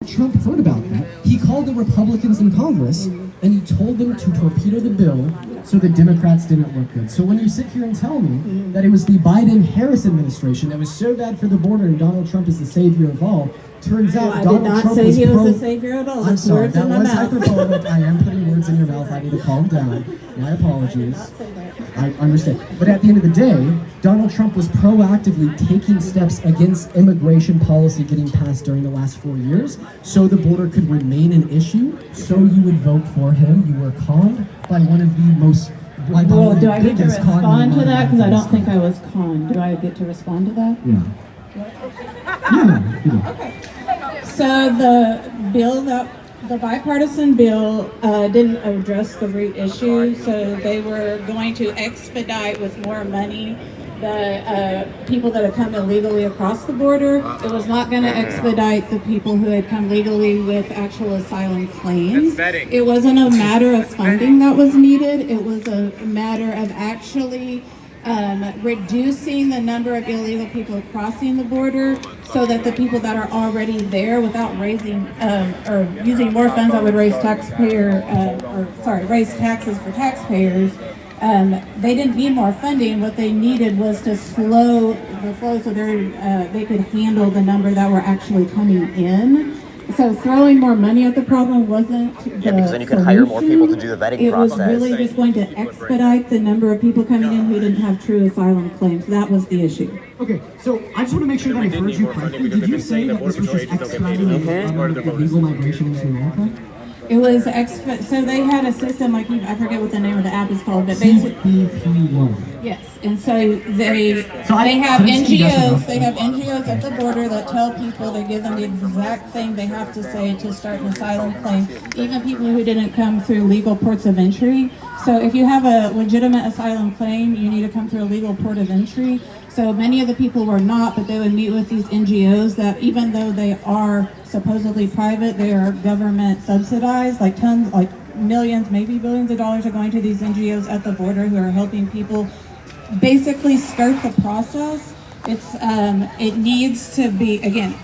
Trump heard about that, he called the Republicans in Congress and he told them to torpedo the bill so the Democrats didn't look good. So when you sit here and tell me that it was the Biden-Harris administration that was so bad for the border and Donald Trump is the savior of all, turns out Donald Trump was I did not say he was the savior at all. I'm sorry, that was hyperbolic. I am putting words in your mouth. I need to calm down. My apologies. I understand. But at the end of the day, Donald Trump was proactively taking steps against immigration policy getting passed during the last 4 years so the border could remain an issue, so you would vote for him. You were conned by one of the most... Well, do I get to respond to that? Because I don't think I was conned. Do I get to respond to that? Yeah. Okay. So the bipartisan bill didn't address the root issue, so they were going to expedite with more money the people that had come illegally across the border. It was not going to expedite the people who had come legally with actual asylum claims. It wasn't a matter of funding that was needed. It was a matter of actually reducing the number of illegal people crossing the border so that the people that are already there, without raising or using more funds that would raise raise taxes for taxpayers, they didn't need more funding. What they needed was to slow the flow so they could handle the number that were actually coming in. So throwing more money at the problem wasn't because then you can hire more people to do the vetting process. It was really just going to expedite the number of people coming in who didn't have true asylum claims. That was the issue. Okay, so I just want to make sure that I heard you correctly. Did you say that this was just expediting illegal migration into America? It was so they had a system like I forget what the name of the app is called, but basically yes. And so they have NGOs. They have NGOs at the border that tell people, they give them the exact thing they have to say to start an asylum claim, even people who didn't come through legal ports of entry. So if you have a legitimate asylum claim, you need to come through a legal port of entry. So many of the people were not, but they would meet with these NGOs that, even though they are supposedly private, they are government subsidized, like millions, maybe billions of dollars are going to these NGOs at the border who are helping people basically skirt the process. It needs to be, again,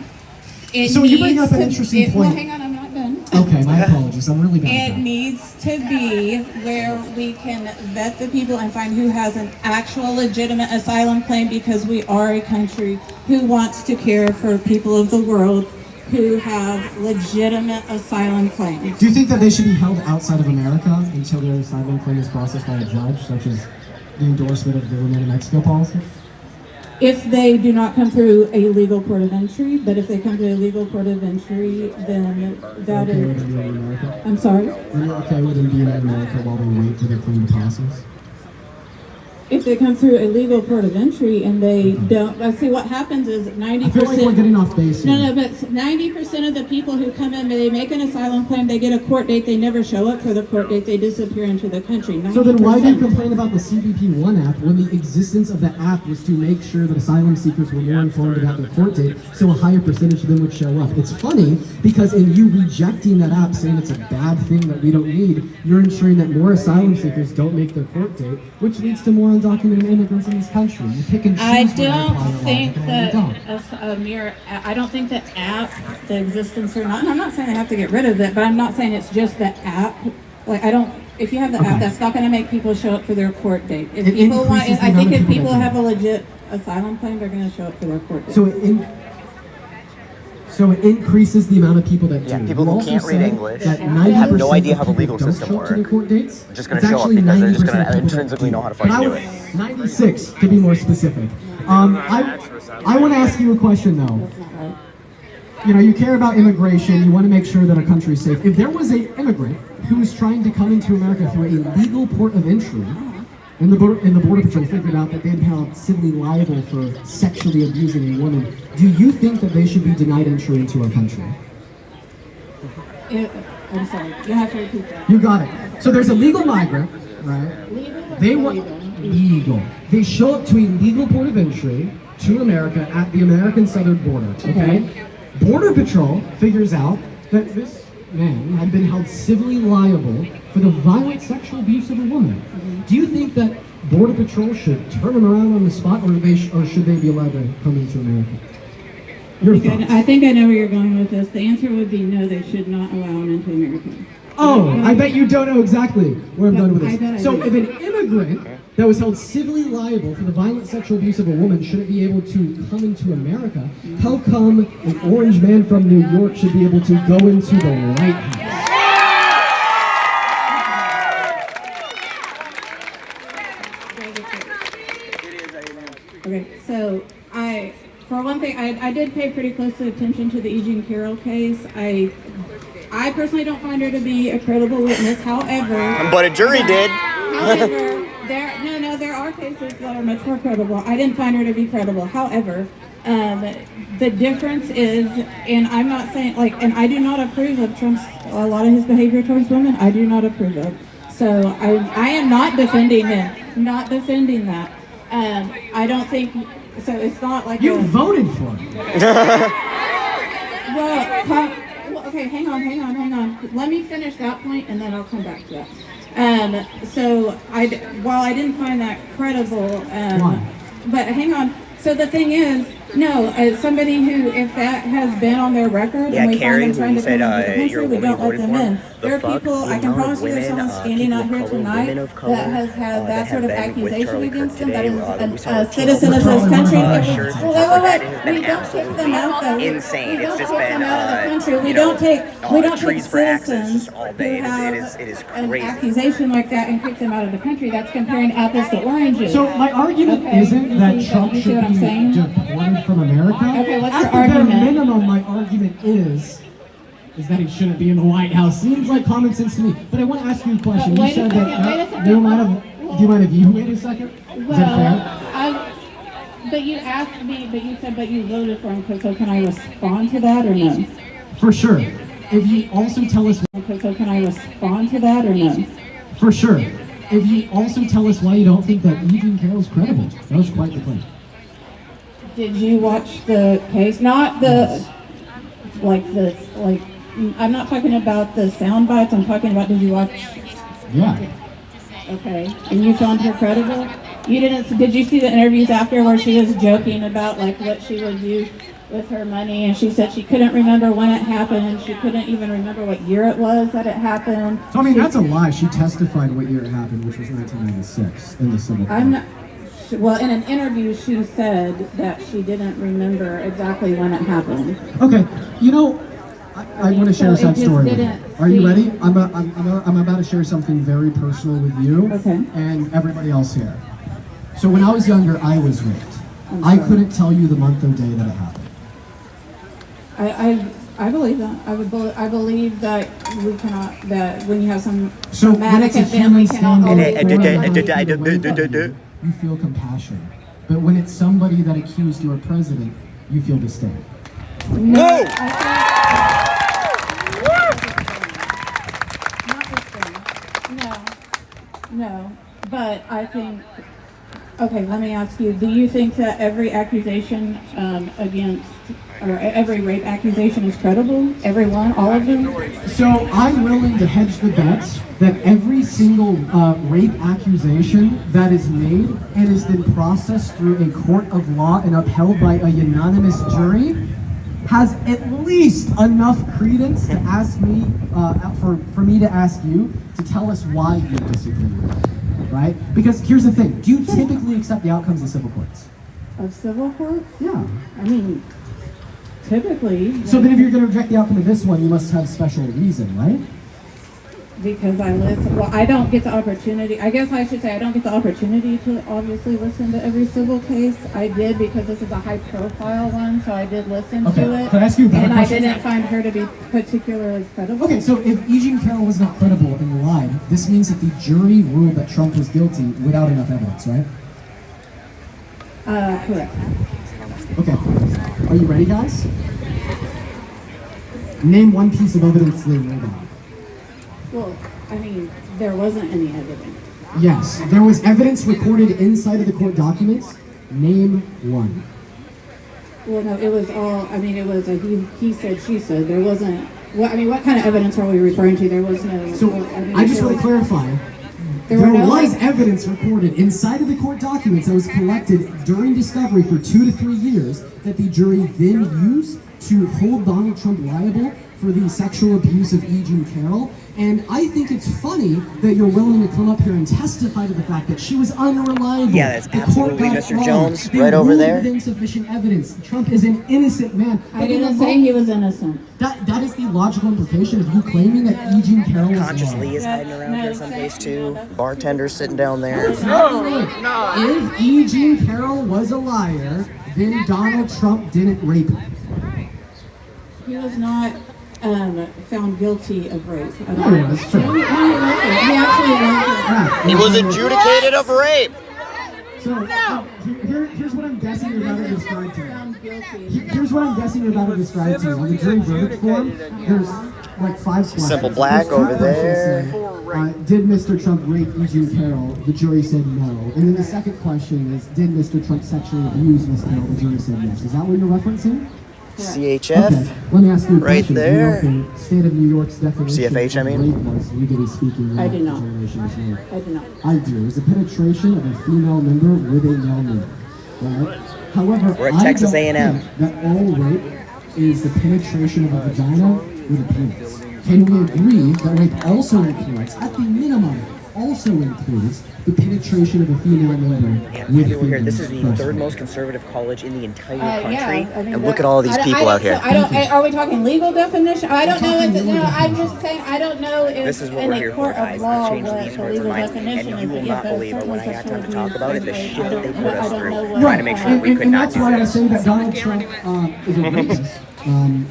so you bring up an interesting point. Well, hang on, I'm not done. Okay, my apologies. I'm really bad. It needs to be where we can vet the people and find who has an actual legitimate asylum claim, because we are a country who wants to care for people of the world who have legitimate asylum claims. Do you think that they should be held outside of America until their asylum claim is processed by a judge, such as the endorsement of the Remain in Mexico policy? If they do not come through a legal port of entry, but if they come to a legal port of entry, then that is... With them being in America? I'm sorry? Are you okay with them being in America while they wait for their claim to process? If they come through a legal port of entry and they don't, I see what happens is 90%. I feel like we're getting off base here. No, but 90% of the people who come in, they make an asylum claim, they get a court date, they never show up for the court date, they disappear into the country. 90%. So then why do you complain about the CBP One app when the existence of the app was to make sure that asylum seekers were more informed about their court date, so a higher percentage of them would show up? It's funny because in you rejecting that app, saying it's a bad thing that we don't need, you're ensuring that more asylum seekers don't make their court date, which leads to more undocumented immigrants in this country. You pick and choose. I don't think that I don't think the app, the existence or not, and I'm not saying they have to get rid of it, but I'm not saying it's just the app. Like, if you have the app, that's not going to make people show up for their court date. If people if people have a legit asylum claim, they're going to show up for their court date. So it increases the amount of people that do. Yeah, people who can't read English, have no idea how the legal system works, are just going to show up because they're just going to intrinsically know how to fucking do it. 96, to be more specific. I want to ask you a question, though. You know, you care about immigration, you want to make sure that our country is safe. If there was an immigrant who was trying to come into America through a legal port of entry, and the Border Patrol figured out that they'd be held civilly liable for sexually abusing a woman, do you think that they should be denied entry into our country? I'm sorry, you have to repeat that. You got it. So there's a legal migrant, right? Legal. They show up to a legal port of entry to America at the American southern border, okay? Border Patrol figures out that this man had been held civilly liable for the violent sexual abuse of a woman. Do you think that Border Patrol should turn him around on the spot, or should they be allowed to come into America? Your thoughts? I think I know where you're going with this. The answer would be no, they should not allow them into America. Oh, I bet you don't know exactly where I'm going with this. So if an immigrant that was held civilly liable for the violent sexual abuse of a woman shouldn't be able to come into America, how come an orange man from New York should be able to go into the White House? Okay, so for one thing, I did pay pretty close attention to the E. Jean Carroll case. I personally don't find her to be a credible witness. However, But a jury did. however, there are cases that are much more credible. I didn't find her to be credible. However, the difference is, and I'm not saying and I do not approve of a lot of his behavior towards women. I do not approve of. So I am not defending him. Not defending that. I don't think so. It's not like you voted for him. Okay, hang on. Let me finish that point, and then I'll come back to that. So while I didn't find that credible, but hang on. So the thing is, no, as somebody who, if that has been on their record, and we find them trying to come into the country, we don't let them in. There are people, I can promise you there's someone standing out here tonight that has had that sort of accusation against him, that is a citizen of this country. We don't take them out though. Insane. We It's don't just take been, them out of the country. We don't take citizens who have an accusation like that and kick them out of the country. That's comparing apples to oranges. So my argument isn't that Trump should be deported from America. Okay, what's your At the bare argument? minimum, my argument is that he shouldn't be in the White House. Seems like common sense to me. But I want to ask you a question. But You wait a said second, that. wait a second. Do you mind if you wait a second? Is that fair? But you asked me, but you voted for him, so can I respond to that or no? For sure. If you also tell us. So can I respond to that or no? For sure. If you also tell us why you don't think that E. Jean Carroll's credible. That was quite the claim. Did you watch the case? Not the, I'm not talking about the sound bites, I'm talking about, did you watch? Yeah. Okay, and you found her credible? Did you see the interviews after where she was joking about what she would do with her money, and she said she couldn't remember when it happened, and she couldn't even remember what year it was that it happened? So, I mean, that's a lie. She testified what year it happened, which was 1996 in the Civil Court. Well, in an interview, she said that she didn't remember exactly when it happened. Okay, I want to share a sad story with you. Are you ready? I'm about to share something very personal with you and everybody else here. So when I was younger, I was raped. I couldn't tell you the month or day that it happened. I believe that. I believe that we cannot, that when you have some So when it's a human standing, standing, you feel compassion. But when it's somebody that accused your president, you feel disdain. No! No, but I think, okay, let me ask you, do you think that every accusation or every rape accusation is credible? Everyone, all of them? So I'm willing to hedge the bets that every single rape accusation that is made and is then processed through a court of law and upheld by a unanimous jury has at least enough credence to ask me, for me to ask you to tell us why you disagree with it, right? Because here's the thing, do you typically accept the outcomes of civil courts? Of civil courts? Yeah. I mean, typically. So then if you're going to reject the outcome of this one, you must have special reason, right? Because I listen, well, I don't get the opportunity, I guess I should say I don't get the opportunity to obviously listen to every civil case. I did because this is a high profile one, so I did listen to it. Can I ask you a better question? And I didn't find her to be particularly credible. Okay, so if E. Jean Carroll was not credible and lied, this means that the jury ruled that Trump was guilty without enough evidence, right? Correct. Okay, are you ready, guys? Name one piece of evidence they ruled on. Well, I mean, there wasn't any evidence. Yes, there was evidence recorded inside of the court documents. Name one. Well, no, it was all, I mean, it was a he said, she said. There wasn't, what kind of evidence are we referring to? There was no. So, I just want to clarify. There was evidence recorded inside of the court documents that was collected during discovery for 2 to 3 years that the jury then used to hold Donald Trump liable for the sexual abuse of E. Jean Carroll. And I think it's funny that you're willing to come up here and testify to the fact that she was unreliable. Yeah, that's absolutely Mr. Jones, right over there. With insufficient evidence. Trump is an innocent man. I didn't say he was innocent. That is the logical implication of you claiming that E. Jean Carroll was Conscious lying. Lee is hiding around here someplace too. Bartender's sitting down there. If E. Jean Carroll was a liar, then Donald Trump didn't rape her. He was not found guilty of rape. No, he was. Sure. He actually was. He was adjudicated of rape. So, here's what I'm guessing you're about to describe to me. Found guilty. Here's what I'm guessing you're about to describe to me. On the jury verdict form, there's like 5 questions. Simple black There's 2 over there. questions say, did Mr. Trump rape E. Jean Carroll? The jury said no. And then the second question is, did Mr. Trump sexually abuse Ms. Carroll? The jury said yes. Is that what you're referencing? CHF. Okay, let me ask you a Right question. there. Do you know the state of New York's definition CFH, I of mean. rape was, legally speaking? I do not. Generations I do not. I do. It's a penetration of a female member with a male member. Right? However, We're at I Texas don't A&M. think that all rape is the penetration of a vagina with a penis. Can we agree that rape also includes, at the minimum, also includes the penetration of a female member with We're here. the This is the breast? third most conservative college in the entire country, Yeah, I mean, and look at all these people out here. I don't. Are we talking legal definition? I don't know. I'm just saying. I don't know if This is what in we're a here for, court guys. of law Change what these the words of legal mine, definition and is. you will not believe it when I got time to talk about it. The shit that they put us through, trying to make sure that we could and not that's do why I this. say that Donald Trump is a rapist.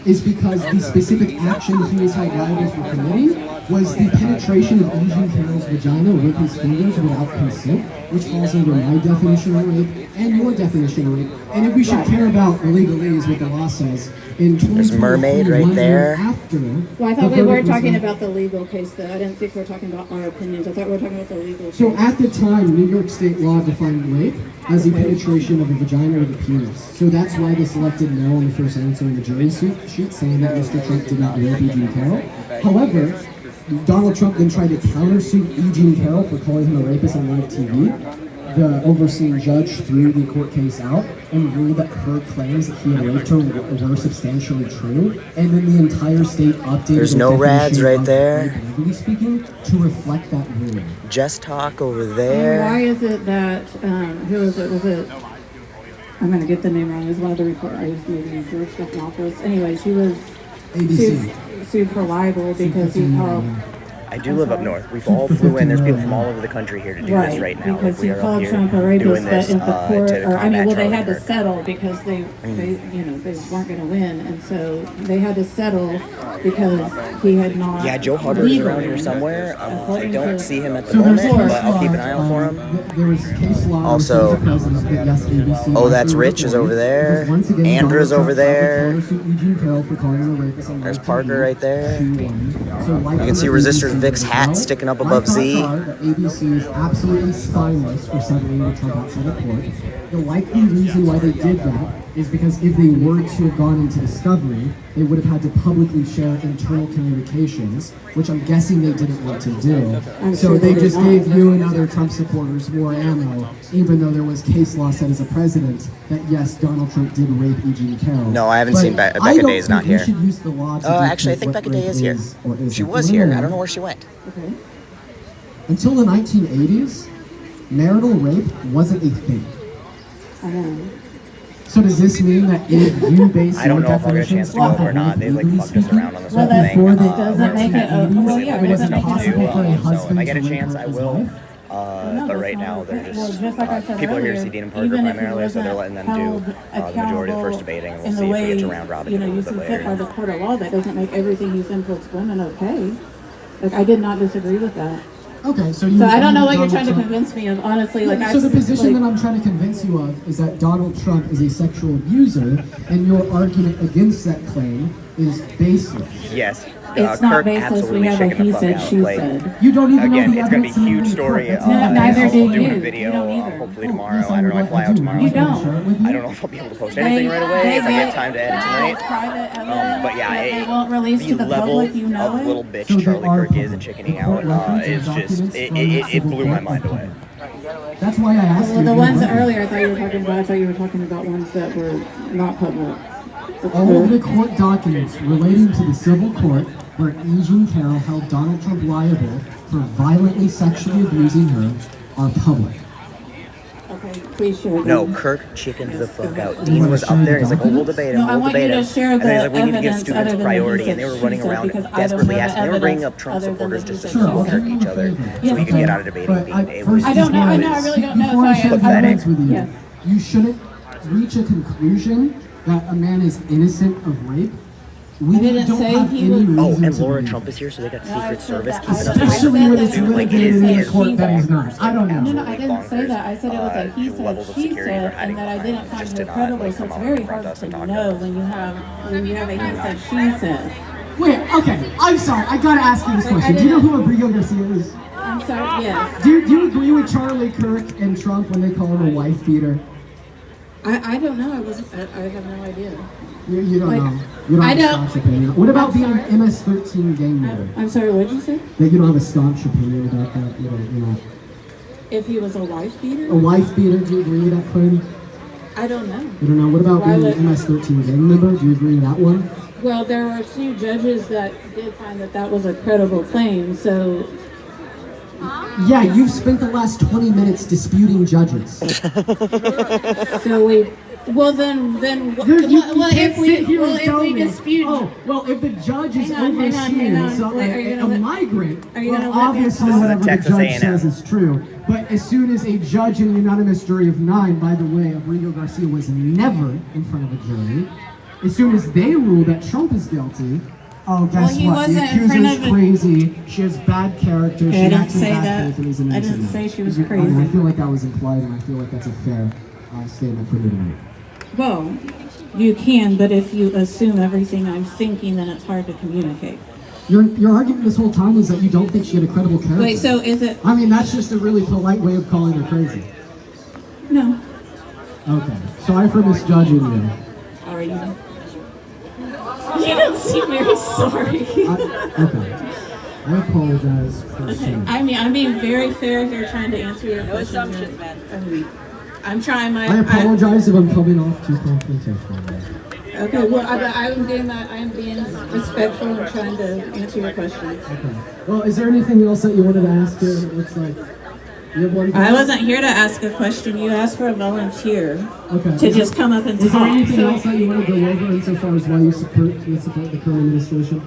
Is because the specific action he was held liable for committing was the penetration of E. Jean Carroll's vagina with his fingers without consent, which falls under my definition of rape and your definition of rape. And if we should care about the legalese, what the law says, in 2023, There's Mermaid right 1 year there. After Well, I thought we were talking about the legal case, though. I didn't think we were talking about our opinions. I thought we were talking about the legal case. So at the time, New York state law defined rape as the penetration of a vagina with a penis. So that's why they selected no on the first answer in the jury sheet, saying that Mr. Trump did not rape E. Jean Carroll. However, Donald Trump then tried to countersue E. Jean Carroll for calling him a rapist on live TV. The overseeing judge threw the court case out and ruled that her claims that he had raped her were substantially true, and then the entire state updated There's the no definition rads right of there. rape, legally speaking, to reflect that ruling. Just talk over And why there. is it that, who was it? Was it, I'm going to get the name wrong. It was one of the reporters, maybe George Stephanopoulos. Anyways, he was ABC. sued for libel because he called, I do live up north. We've all flew in. There's people from all over the country here to do this right now. because Like, we he are up called here Trump a doing rapist, this but in the court, to or I mean, combat well, they Charlie had to Kirk. settle because they weren't going to win, and so they had to settle because he had not. Yeah, Joe Hubbard's legally, around here somewhere. I according don't to- see him at the So there's moment, case but I'll keep an law, eye out for him. There was case law. Also- since the president that yes, ABC Oh, that's actually Rich is recorded, over there. because once again, Andrew's Donald over Trump there. tried to countersue E. Jean Carroll for calling him a rapist on There's live Parker TV. right there. She won. So like You can see the Resistor ABC Vic's as hat well, sticking up my above thoughts Z. are that ABC is absolutely spineless for settling with Trump outside of court. The likely reason why they did that is because if they were to have gone into discovery, they would have had to publicly share internal communications, which I'm guessing they didn't want to do. So they just gave you and other Trump supporters more ammo, even though there was case law said as a president that yes, Donald Trump did rape E. Jean Carroll. No, I haven't But seen I Becca don't Day's not think you here. should use the law to Actually, I think dictate Becca what Day is rape here. is or isn't. She was You here. wanna I don't know where she went. Okay. Until the 1980s, marital rape wasn't a thing. I know. So does this mean that if you base I don't your know if I'll get a chance definitions to go off or of not. They like legally fucked us speaking, around on this Well, whole that thing. doesn't make it. Well, yeah, it wasn't doesn't make it possible for a okay. husband So if I get a to rape chance, her I his will. wife? No, But right that's now, not they're okay. just, Well, just like I said people are here to earlier, see Dean and Parker even if he primarily, so they're wasn't letting them do held the majority of the first accountable debating, and we'll in the see if we way, get to round robin you a know, little you bit see fit by later. the court of law. That doesn't make everything he's influenced women okay. Like, I did not disagree with that. Okay, so you. So I don't know what you're Donald trying to Trump- convince me of, honestly. Like, So the position like, that I'm trying to convince you of is that Donald Trump is a sexual abuser, and your argument against that claim is baseless. Yes. It's not Kirk baseless. absolutely We have a shaking he the fuck said, out. she Like, said. You don't even again, know the it's gonna be evidence. a huge story. neither I'll do do you. a You video don't either. hopefully Oh, tomorrow. yes, I don't know if I fly out tomorrow. You so don't. I don't know if I'll be able to post anything right away if I get time to edit tonight. Private evidence But yeah, that they won't release to the the level public, you know of it. little bitch So they Charlie are Kirk is and public. chickening The court out records is and just documents it from blew my the mind civil away. court. That's why I asked Well, you. the if ones you were earlier, I thought you were talking about. I thought you were talking about ones that were not public. All of the court documents relating to the civil court where E. Jean Carroll held Donald Trump liable for violently sexually abusing her are public. Okay, please share. No, them. Kirk chickened the fuck out. You Dean wanna was share up there the and he's like, oh, we'll documents? debate No, him, I we'll want debate you him. to share And then he's the like, we need to give evidence students other than the priority. he And they were said, running she said, around because I don't desperately have asking. They were bringing evidence up Trump other than supporters the just to he said, Sure, call she I'll Kirk give you each a other favor. so we could Okay, get out of debating. but It first was I don't know, I before- really don't know, Before I so share the I evidence with you, yeah. you shouldn't reach a conclusion that a man is innocent of rape. We I didn't don't say have he any was- reason Oh, to and Laura believe Trump it. is here, so they got No, I Secret said Service that- keeping us Especially safe. when it's Dude, like, litigated it in a is court that is not. bonkers. I don't know. No, I didn't say that. I said it was a he said, levels of she security said, they're hiding and that I behind didn't find just her to not, credible. like, So come it's out very and hard confront us to and talk know to us. when you have a he said, she said. Wait, okay. I'm sorry. I gotta ask you this Like, I question. Do you know didn't- who Abrigo Garcia is? I'm sorry. Yes. Do you agree with Charlie Kirk and Trump when they call him a wife beater? I don't know. I have no idea. You don't Like, know. You don't I have a don't- staunch opinion. What about I'm being sorry. an MS-13 gang member? I'm sorry. What did you say? That you don't have a staunch opinion about that. You know. If he was a wife beater? A wife beater. Do you agree with that claim? I don't know. You don't know. What about Why being would- an MS-13 gang member? Do you agree with that one? Well, there were two judges that did find that that was a credible claim. So Yeah, you've spent the last 20 minutes disputing judges. we. Well then if we dispute. Oh, well, if the judge is Hang on, overseeing so, Wait, are you a gonna let- migrant, are you well, gonna let me obviously talk? whatever the Texas judge A&M. says is true. But as soon as a judge in a unanimous jury of 9, by the way, Abrigo Garcia was never in front of a jury. As soon as they rule that Trump is guilty, oh, guess he what? The wasn't in front accuser's of a- crazy. She has bad character. Okay, She I didn't acts in say bad that. faith and he's I innocent. didn't say she was I mean, crazy. I feel like that was implied, and I feel like that's a fair statement for me to make. Well, you can, but if you assume everything I'm thinking, then it's hard to communicate. Your argument this whole time is that you don't think she had a credible character. Wait, so is it? I mean, that's just a really polite way of calling her crazy. No. Okay. Sorry for misjudging you. Are you? You don't seem very sorry. Okay. I apologize for saying. I mean, I'm being very fair here, trying to answer your questions. I mean, I'm trying my. I apologize if I'm coming off too confrontational. Okay, well, I'm being respectful and trying to answer your questions. Okay. Well, is there anything else that you wanted to ask her? It looks like you have one. I wasn't here to ask a question. You asked for a volunteer Okay. to just come up and Is there talk. anything So- else that you want to go over insofar as why you support the current administration?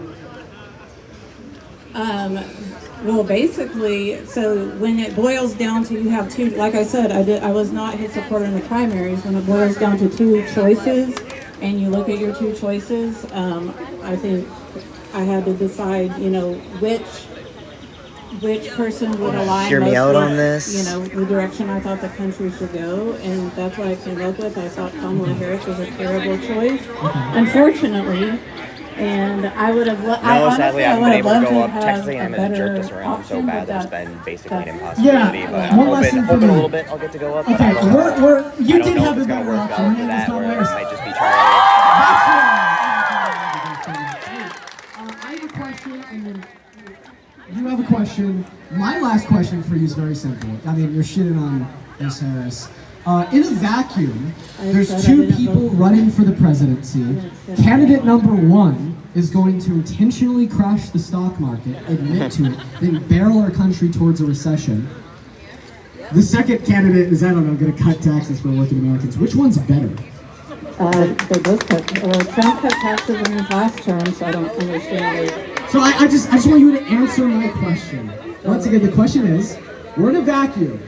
Well, basically, so when it boils down to you have two, like I said, I was not his supporter in the primaries. When it boils down to two choices, and you look at your two choices, I think I had to decide, which person would align Hear me most out with, on this. the direction I thought the country should go, and that's what I came up with. I thought Kamala Harris was a terrible choice, unfortunately. And I would have. No, sadly, I haven't been able to go up. have Texas a A&M has jerked us better around so option, bad but that it's that's- been basically an that's- impossibility. Yeah, But I'm one lesson for hoping a me. little bit I'll get to go up. But Okay, I don't know. you I don't did know have if a it's gonna better work option. out My for name is that, Tom where it Harris. might just be Charlie. I have a question, and then you have a question. My last question for you is very simple. I mean, you're shitting on Ms. Harris. In a vacuum, there's two people running for the presidency. Candidate number one is going to intentionally crash the stock market, admit to it, then barrel our country towards a recession. The second candidate is, I don't know, going to cut taxes for working Americans. Which one's better? They both cut. Trump cut taxes in his last term, so I don't understand. So I just want you to answer my question. Once again, the question is, we're in a vacuum,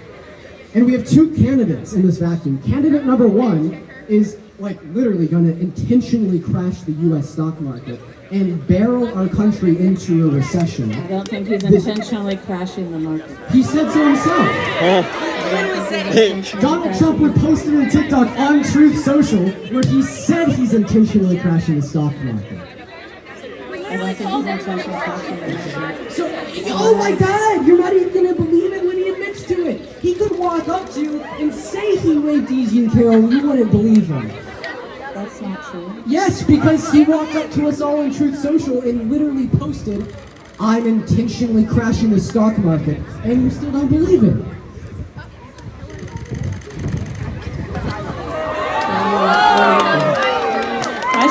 and we have two candidates in this vacuum. Candidate number one is literally going to intentionally crash the U.S. stock market and barrel our country into a recession. I don't think he's intentionally crashing the market. He said so himself. Donald Trump would post it on TikTok on Truth Social where he said he's intentionally crashing the stock market. So, oh my God, you're not even gonna believe it when he admits to it. He could walk up to you and say he raped Eugene Carroll, and you wouldn't believe him. That's not true. Yes, because he walked up to us all in Truth Social and literally posted, "I'm intentionally crashing the stock market," and you still don't believe it.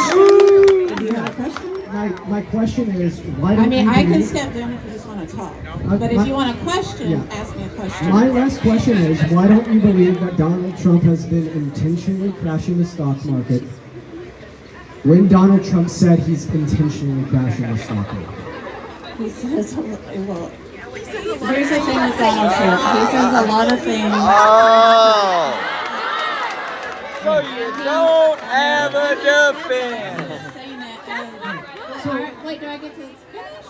Do you have a question? My question is, why don't you I can believe- step down if you just want to talk. But if you want a question, yeah. ask me a question. My last question is, why don't you believe that Donald Trump has been intentionally crashing the stock market when Donald Trump said he's intentionally crashing the stock market? He says, well, here's the thing with Donald Trump. He says a lot of things. Oh. So you don't have a defense. Wait, do I get to finish?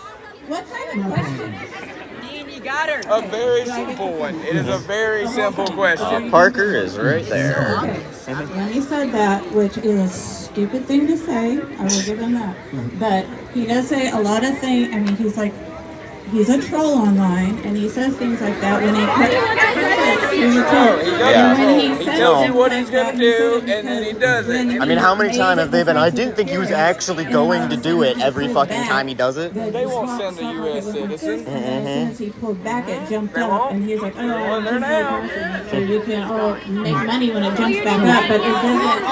What kind of question? You got her. A very simple one. It is a very simple question. Parker is right there. Okay. When he said that, which is a stupid thing to say, I will give him that. But he does say a lot of things. I mean, he's a troll online, and he says things like that when he's a troll. Yeah. And when He tells you what he's going to do, and then he does it. I mean, how many times have they been? I didn't think he was actually going to do it every fucking time he does it. They won't send a U.S. citizen. And as soon as he pulled back, it jumped up, and he's like, "Oh, they're now." So you can all make money when it jumps back up, but it doesn't.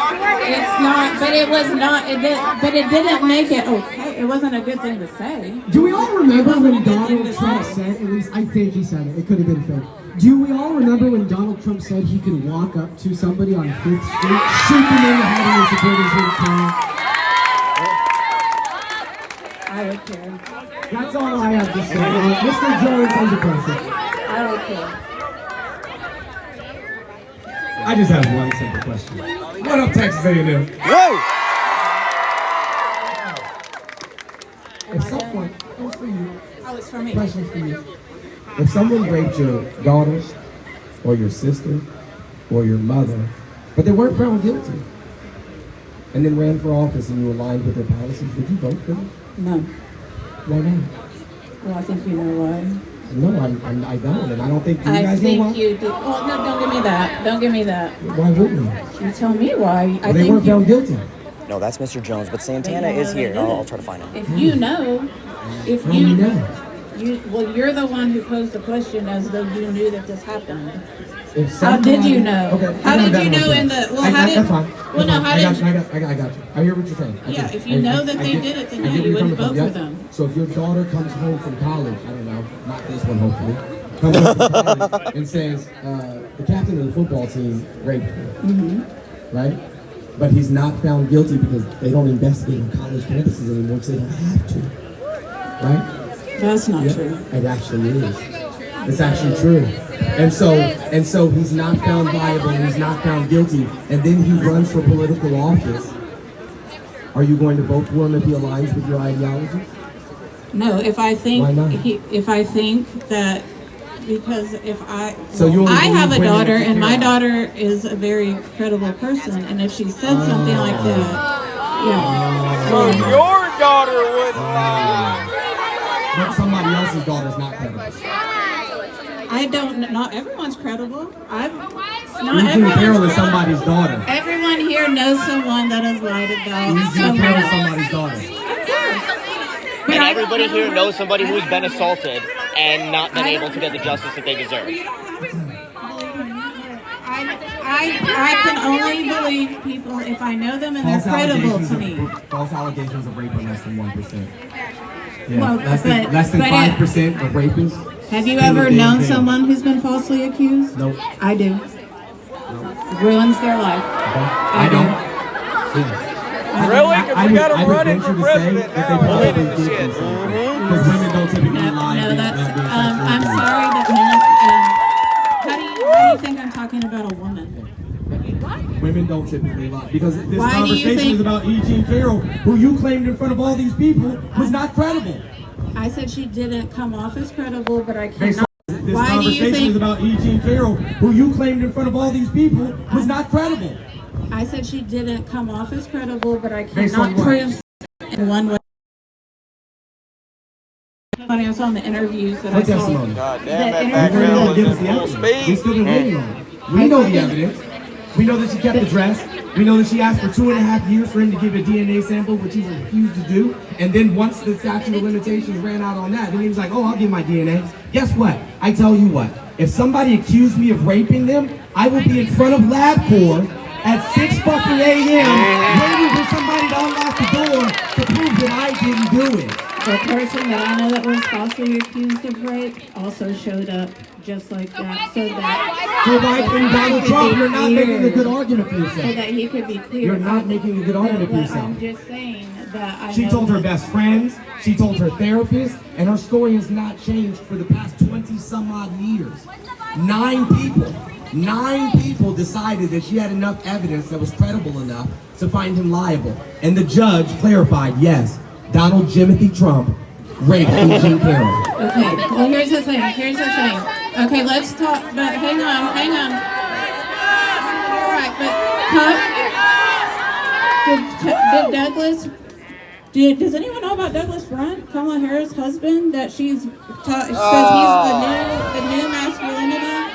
It's not. But it was not. It did. But it didn't make it okay. It wasn't a good thing to say. Do we all remember when Donald Trump said, at least I think he said it could have been fake. Do we all remember when Donald Trump said he could walk up to somebody on 5th Street, shoot them in the head and support his car? I would care. That's all I have to say. Mr. Jones has a question. I would care. I just have one simple question. What up, Texas A&M? Whoa! At some point, it's for you. Oh, it's for me. Question for you. If someone raped your daughter, or your sister, or your mother, but they weren't found guilty, and then ran for office and you aligned with their policies, would you vote for them? No. Why not? Well, I think you know why. No, I don't, and I don't think you I guys know think why. you do. Oh, no, don't give me that. Don't give me that. Why wouldn't you? You tell me why. I They think weren't found guilty. No, that's Mr. Jones, but Santana is here. I'll try to find him. If you know, if How do you know? well, you're the one who posed the question as though you knew that this happened. If How did somebody- you know? Okay, How I did got you that know one. in the? Well, I- how did? That's fine. Well, no, how I got did? you. I got you. I hear what you're saying. I Yeah, do. if you know that they did it, then yeah, get you where you're wouldn't coming vote from, for yeah? them. So if your daughter comes home from college, I don't know, not this one hopefully, comes home from college and says, the captain of the football team raped her, right? But he's not found guilty because they don't investigate on college campuses anymore because they don't have to, right? That's not Yeah, true. it actually is. It's actually true. And so he's not found liable and he's not found guilty, and then he runs for political office. Are you going to vote for him if he aligns with your ideology? No, if I think Why not? if I think that because if I So you only I have a believe women daughter that you and my care about. daughter is a very credible person, and if she said something like that, yeah. So your daughter would lie. But somebody else's daughter's not credible. I don't. Not everyone's credible. Not Eugene Carroll is everyone's. somebody's daughter. Everyone here knows someone that has lied about Eugene Carroll is somebody's daughter. And everybody here knows somebody who's been assaulted and not been able to get the justice that they deserve. I can only believe people if I know them and they're credible to me. False allegations of rape are less than 1%. Well, less than but 5% of rapists. Have you still ever a damn known thing. someone who's been falsely accused? Nope. I do. Ruins their life. I don't. Yeah. Really? Because we got him running for venture to say president that now. they We're probably leading the did shit. do something. Because women don't typically lie. No, being- that's. being I'm sexually sorry abused. that men. How do you think I'm talking about a woman? Women don't typically lie. Because this Why do you conversation think- is about Eugene Carroll, who you claimed in front of all these people was not credible. I said she didn't come off as credible, but I Based cannot. on this Why do you conversation think? is about Eugene Carroll, who you claimed in front of all these people was not credible. I said she didn't come off as credible, but I Based on cannot what? prove in one way. testimony I saw in the interviews that What I saw. testimony? God The damn, that interview- fat You're girl gonna was give in us the full evidence. We've speed. still been waiting on it. We know the evidence. We know that she kept the dress. We know that she asked for 2.5 years for him to give a DNA sample, which he refused to do. And then once the statute of limitations ran out on that, then he was like, oh, I'll give my DNA. Guess what? I tell you what. If somebody accused me of raping them, I will be in front of LabCorp at 6 fucking a.m. waiting for somebody to unlock the door to prove that I didn't do it. The person that I know that was falsely accused of rape also showed up just like that, so like in Donald Trump, you're not making a good argument for so yourself. that he could be clear. You're not making a good argument for But yourself. I'm just saying that I She know told her that- best friends, she told her therapist, and her story has not changed for the past 20 some odd years. 9 people decided that she had enough evidence that was credible enough to find him liable. And the judge clarified, yes, Donald Jimothy Trump raped Eugene Carroll. Okay, well here's the thing. Okay, let's talk, but hang on. You're right, but did Douglas, does anyone know about Douglas Brunt, Kamala Harris' husband, that says he's the new masculinity?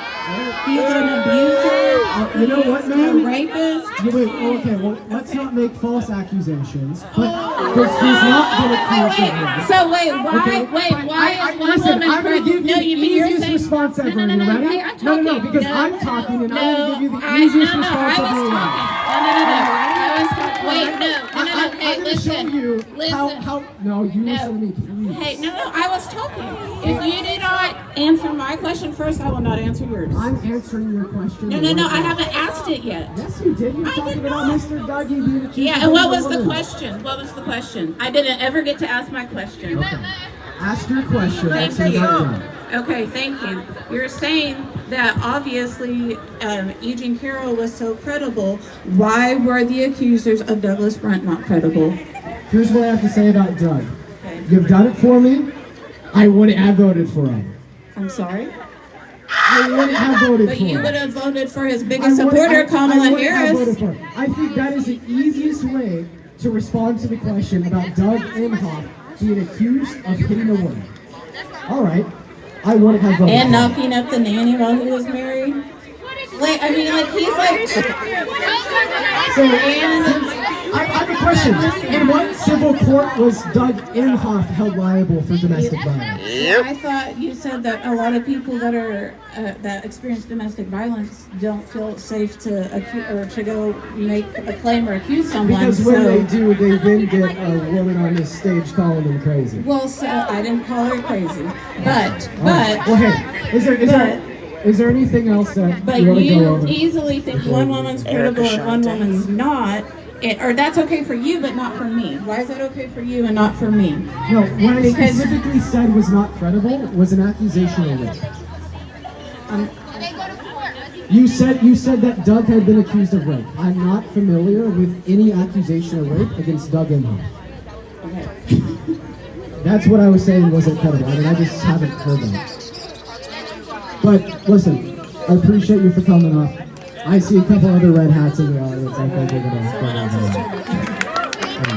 He's an abuser. You know what, man? A rapist. Okay, well, let's not make false accusations. But he's not been accused of rape. So wait, Okay, why is one listen, woman? I'm going to give you the you're easiest saying- response ever. No, Are you ready? hey, I'm No, talking. because I'm talking and I'm going to give you the easiest response ever. No. I was talking. Wait, no. Hey, I'm going to listen. show you Listen. how. No, you listen to me, please. Hey, no, I was talking. If you do not answer my question first, I will not answer yours. I'm answering your question. No, right I now. haven't asked it yet. Yes, you did. You're I talking did about not. Mr. Dougie being accused Yeah, of and what being a was the woman. question? What was the question? I didn't ever get to ask my question. Okay. Ask your question. Thank That's you. what I'm doing. Okay, thank you. You're saying that obviously Eugene Carroll was so credible. Why were the accusers of Douglas Brunt not credible? Here's what I have to say about Doug. Okay. You've done it for me. I wouldn't have voted for him. I'm sorry? I wouldn't have voted But for you him. would have voted for his biggest supporter, Kamala I wouldn't have Harris. voted for him. I think that is the easiest way to respond to the question about Doug Imhoff being accused of hitting a woman. All right. I wouldn't have voted And for him. knocking up the nanny while he was married. Like, I mean, like, he's like... So, I have a question. In what civil court was Doug Imhoff held liable for domestic violence? Yep. I thought you said that a lot of people that are that experience domestic violence don't feel safe to go make a claim or accuse someone. Because when they do, they then get a woman on this stage calling them crazy. Well, so I didn't call her crazy, but Well, hey, is there anything else that but you want to go you over? easily think one woman's credible and one woman's not. Or that's okay for you, but not for me. Why is that okay for you and not for me? No, what I specifically said was not credible was an accusation of rape. You said that Doug had been accused of rape. I'm not familiar with any accusation of rape against Doug Imhoff. Okay. That's what I was saying wasn't credible. I mean, I just haven't heard that. But listen, I appreciate you for coming up. I see a couple other red hats in the audience. I think we're gonna. Someone else's turn.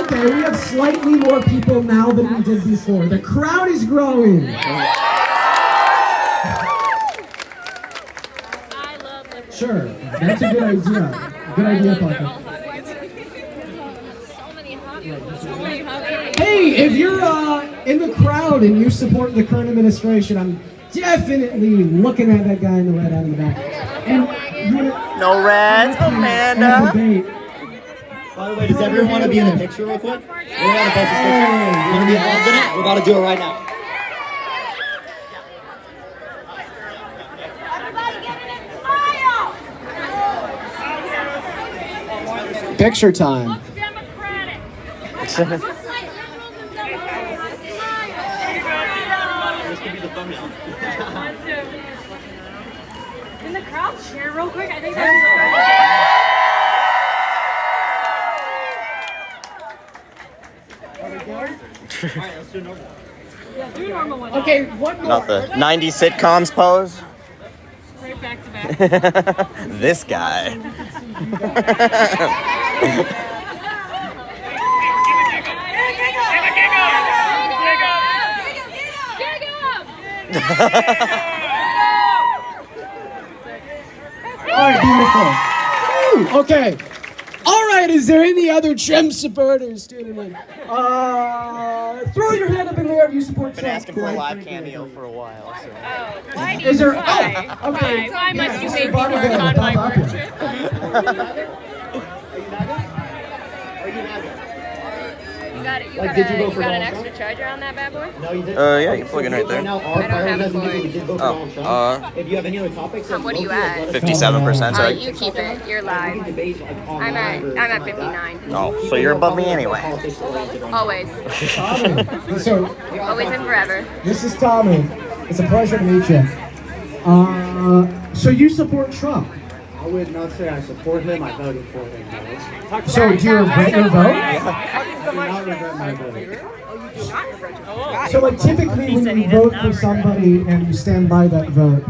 Okay, we have slightly more people now than we did before. The crowd is growing. Sure, that's a good idea. Good idea, Parker. Hey, if you're in the crowd and you support the current administration, I'm definitely looking at that guy in the red hat in the back. And you wanna, No reds, Amanda. debate. By the way, does everyone want to be in the picture real quick? We're about to post this picture. You want to be involved in it? We're about to do it right now. Picture time. Can the crowd cheer real quick? I think that's Okay, one more. Not the 90 sitcoms pose. right back to back. This guy. All right, beautiful. Woo, okay. All right, is there any other Trump supporters tonight? Throw your hand up in the air if you support Trump. Been asking for a live cameo for a while. So. Why do Is there? you Oh, okay. Why must you Yeah, make me Barbara work Bell, on my pop up worship? here. You got an extra charger on that bad boy? No, you didn't. Yeah, you plug in right there. Now, our I don't have a doesn't mean cord. we did vote for Donald Trump. If you have any other topics, What are you at? 57%. So You keep it. You're live. I'm at 59. oh, so you're above me anyway. Always. So, Always and forever. this is Tommy. It's a pleasure to meet you. So you support Trump. I would not say I support him. I voted for him. So do you regret your vote? I do not regret my vote. So like typically when you vote for somebody and you stand by that vote,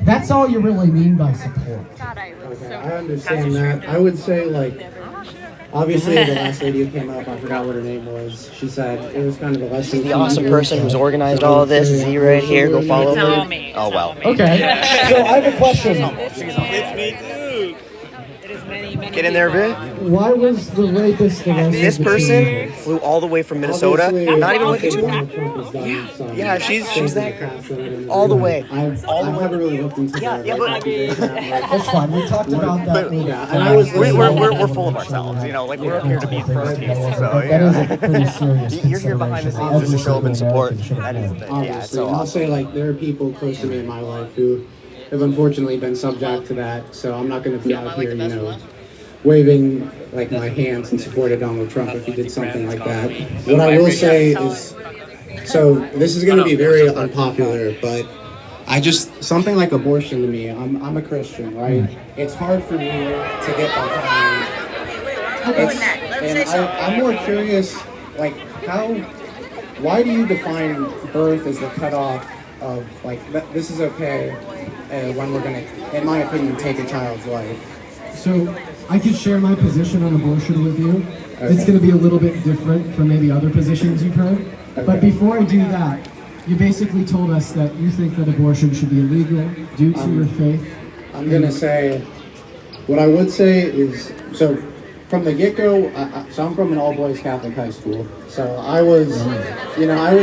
that's all you really mean by support. God, I was Okay, so. I understand that. I would say, like, obviously the last lady who came up, I forgot what her name was. She said it was kind of a lesson. The awesome person who's organized all of this is he right here. Go follow her. Oh well. Okay. So I have a question. Get in there, Vid. Why was the rapist arrested? This person flew all the way from Minnesota. Obviously, Not even looking Donald too. Trump has done some Yeah, she's that girl. things All the way. I haven't really looked into that. Yeah, but- That's fine. We talked about that. with, Yeah, and I was We're full of ourselves, you know, like we're up here to be protests, so That is yeah. a pretty serious You're here behind the scenes just to show up and support. That is the thing. Yeah, it's Obviously, so and I'll awesome. say, like, there are people close to me in my life who have unfortunately been subject to that, so I'm not going to be out here, you know, waving, like, my hands in support of Donald Trump if he did something like that. What I will say is, so this is going to be very unpopular, but something like abortion to me, I'm a Christian, right? It's hard for me to get behind. I'm more curious, like, why do you define birth as the cutoff of, like, this is okay when we're going to, in my opinion, take a child's life? So I could share my position on abortion with you. It's going to be a little bit different from maybe other positions you've heard. But before I do that, you basically told us that you think that abortion should be illegal due to your faith. I'm going to say, what I would say is, so from the get-go, so I'm from an all-boys Catholic high school. So I was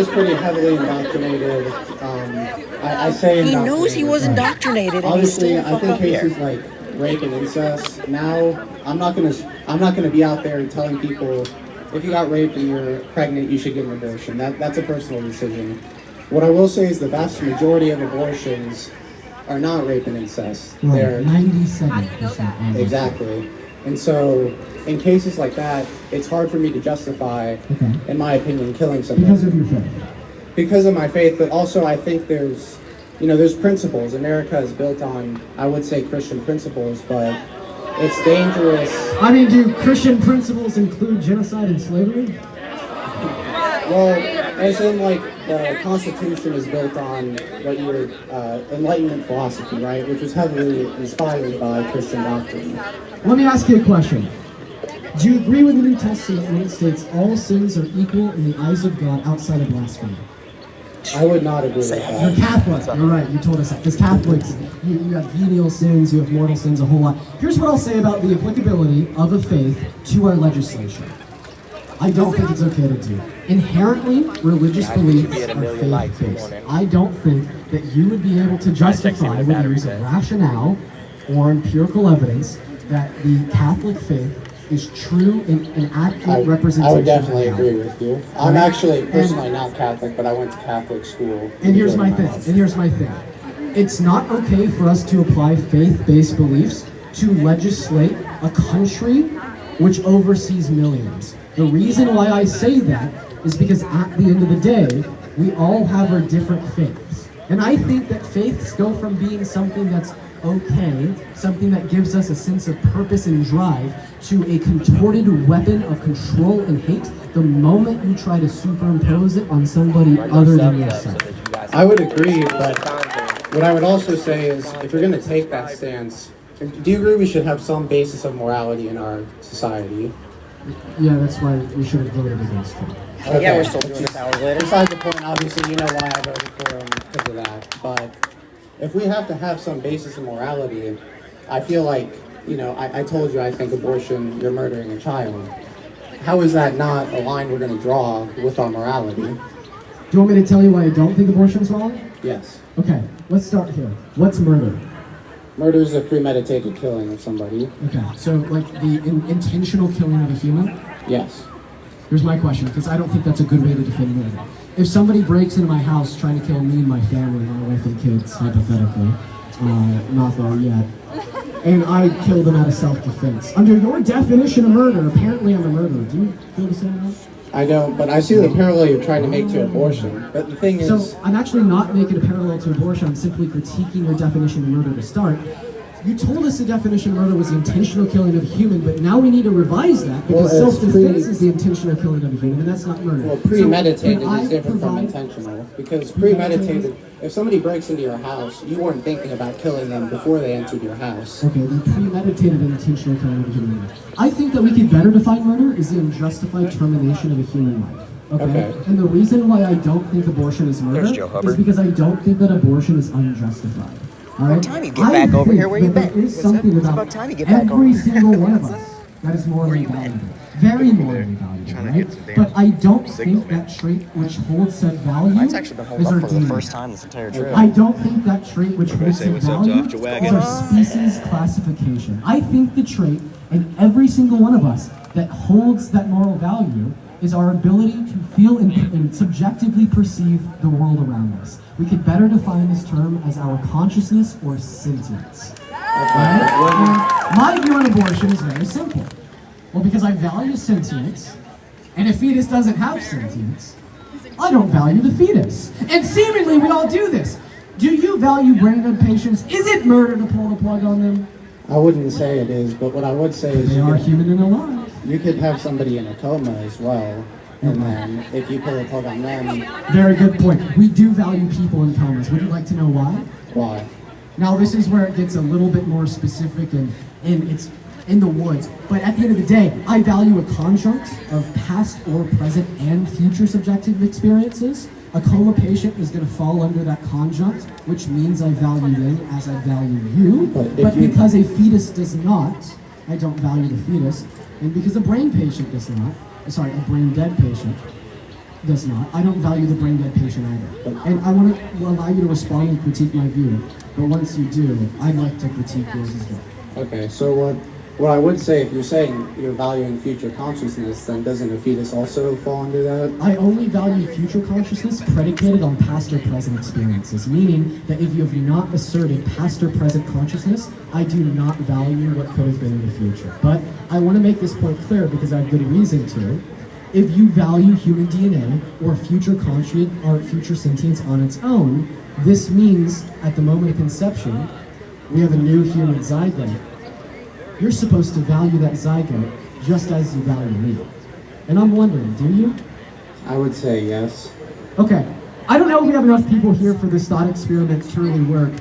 pretty heavily indoctrinated. I say indoctrinated. He knows he was indoctrinated, and he's Obviously, still I fuck think up here. cases like rape and incest. Now, I'm not gonna be out there and telling people if you got raped and you're pregnant, you should get an abortion. That's a personal decision. What I will say is the vast majority of abortions are not rape and incest. Right, They're 97%. exactly. And so, in cases like that, it's hard for me to justify, in my opinion, killing someone. Because of your faith. Because of my faith, but also I think there's principles. America is built on, I would say, Christian principles, but it's dangerous. I mean, do Christian principles include genocide and slavery? Well, as in, like, the Constitution is built on what your Enlightenment philosophy, right? Which was heavily inspired by Christian doctrine. Let me ask you a question. Do you agree with the New Testament when it states all sins are equal in the eyes of God outside of blasphemy? I would not agree with You're that. Catholic. You're right. You told us that. Because Catholics, you have venial sins, you have mortal sins, a whole lot. Here's what I'll say about the applicability of a faith to our legislation. I don't think it's okay to do. Inherently, religious beliefs are faith-based. I don't think that you would be able to justify with the use of rationale or empirical evidence that the Catholic faith is true and an accurate representation. I would definitely of agree reality. with you. I'm actually personally not Catholic, but I went to Catholic school. And here's my thing. It's not okay for us to apply faith-based beliefs to legislate a country which oversees millions. The reason why I say that is because at the end of the day, we all have our different faiths. And I think that faiths go from being something that's okay, something that gives us a sense of purpose and drive, to a contorted weapon of control and hate the moment you try to superimpose it on somebody other than yourself. I would agree, but What I would also say is, if you're going to take that stance, do you agree we should have some basis of morality in our society? Yeah, that's why we should have voted against it. Okay. Yeah, we're still doing this hours later. Besides the point, obviously, you know why I voted for him because of that. But if we have to have some basis of morality, I feel like, you know, I told you I think abortion, you're murdering a child. How is that not a line we're going to draw with our morality? Do you want me to tell you why I don't think abortion's wrong? Yes. Okay, let's start here. What's murder? Murder is a premeditated killing of somebody. Okay, so like the intentional killing of a human? Yes. Here's my question, because I don't think that's a good way to define murder. If somebody breaks into my house trying to kill me and my family, my wife and kids, hypothetically, not there yet, and I kill them out of self-defense, under your definition of murder, apparently I'm a murderer. Do you feel the same way? I don't, but I see the parallel you're trying to make to abortion. But the thing is... So I'm actually not making a parallel to abortion, I'm simply critiquing your definition of murder to start. You told us the definition of murder was the intentional killing of a human, but now we need to revise that because self-defense is the intentional killing of a human, and that's not murder. Well, premeditated is different from intentional, because premeditated, if somebody breaks into your house, you weren't thinking about killing them before they entered your house. Okay, the premeditated and intentional killing of a human life. I think that we could better define murder is the unjustified termination of a human life. Okay? And the reason why I don't think abortion is murder is because I don't think that abortion is unjustified. All right? Time you get back over here. Where you been? There is something about time you get back over every here. single one of us that is morally valuable. Very morally valuable, right? But I don't think that trait which holds said value Mine's actually been holed is our up for the DNA. first time this entire trip. I don't think that trait which holds said value is our species classification. I think the trait in every single one of us that holds that moral value is our ability to feel and subjectively perceive the world around us. We could better define this term as our consciousness or sentience. Right? And my view on abortion is very simple. Well, because I value sentience, and a fetus doesn't have sentience, I don't value the fetus. And seemingly we all do this. Do you value brain-dead patients? Is it murder to pull the plug on them? I wouldn't say it is, but what I would say is... They are human and alive. You could have somebody in a coma as well, and then if you pull a plug on them... Very good point. We do value people in comas. Would you like to know why? Why? Now this is where it gets a little bit more specific and it's in the woods. But at the end of the day, I value a conjunct of past or present and future subjective experiences. A coma patient is going to fall under that conjunct, which means I value them as I value you. But because a fetus does not, I don't value the fetus. And because a brain patient does not, sorry, a brain dead patient does not, I don't value the brain dead patient either. And I want to allow you to respond and critique my view. But once you do, I'd like to critique yours as well. Okay, so what I would say, if you're saying you're valuing future consciousness, then doesn't a fetus also fall under that? I only value future consciousness predicated on past or present experiences, meaning that if you have not asserted past or present consciousness, I do not value what could have been in the future. But I want to make this point clear because I have good reason to. If you value human DNA or future conscience or future sentience on its own, this means at the moment of conception, we have a new human zygote. You're supposed to value that zygote just as you value me. And I'm wondering, do you? I would say yes. Okay, I don't know if we have enough people here for this thought experiment to really work.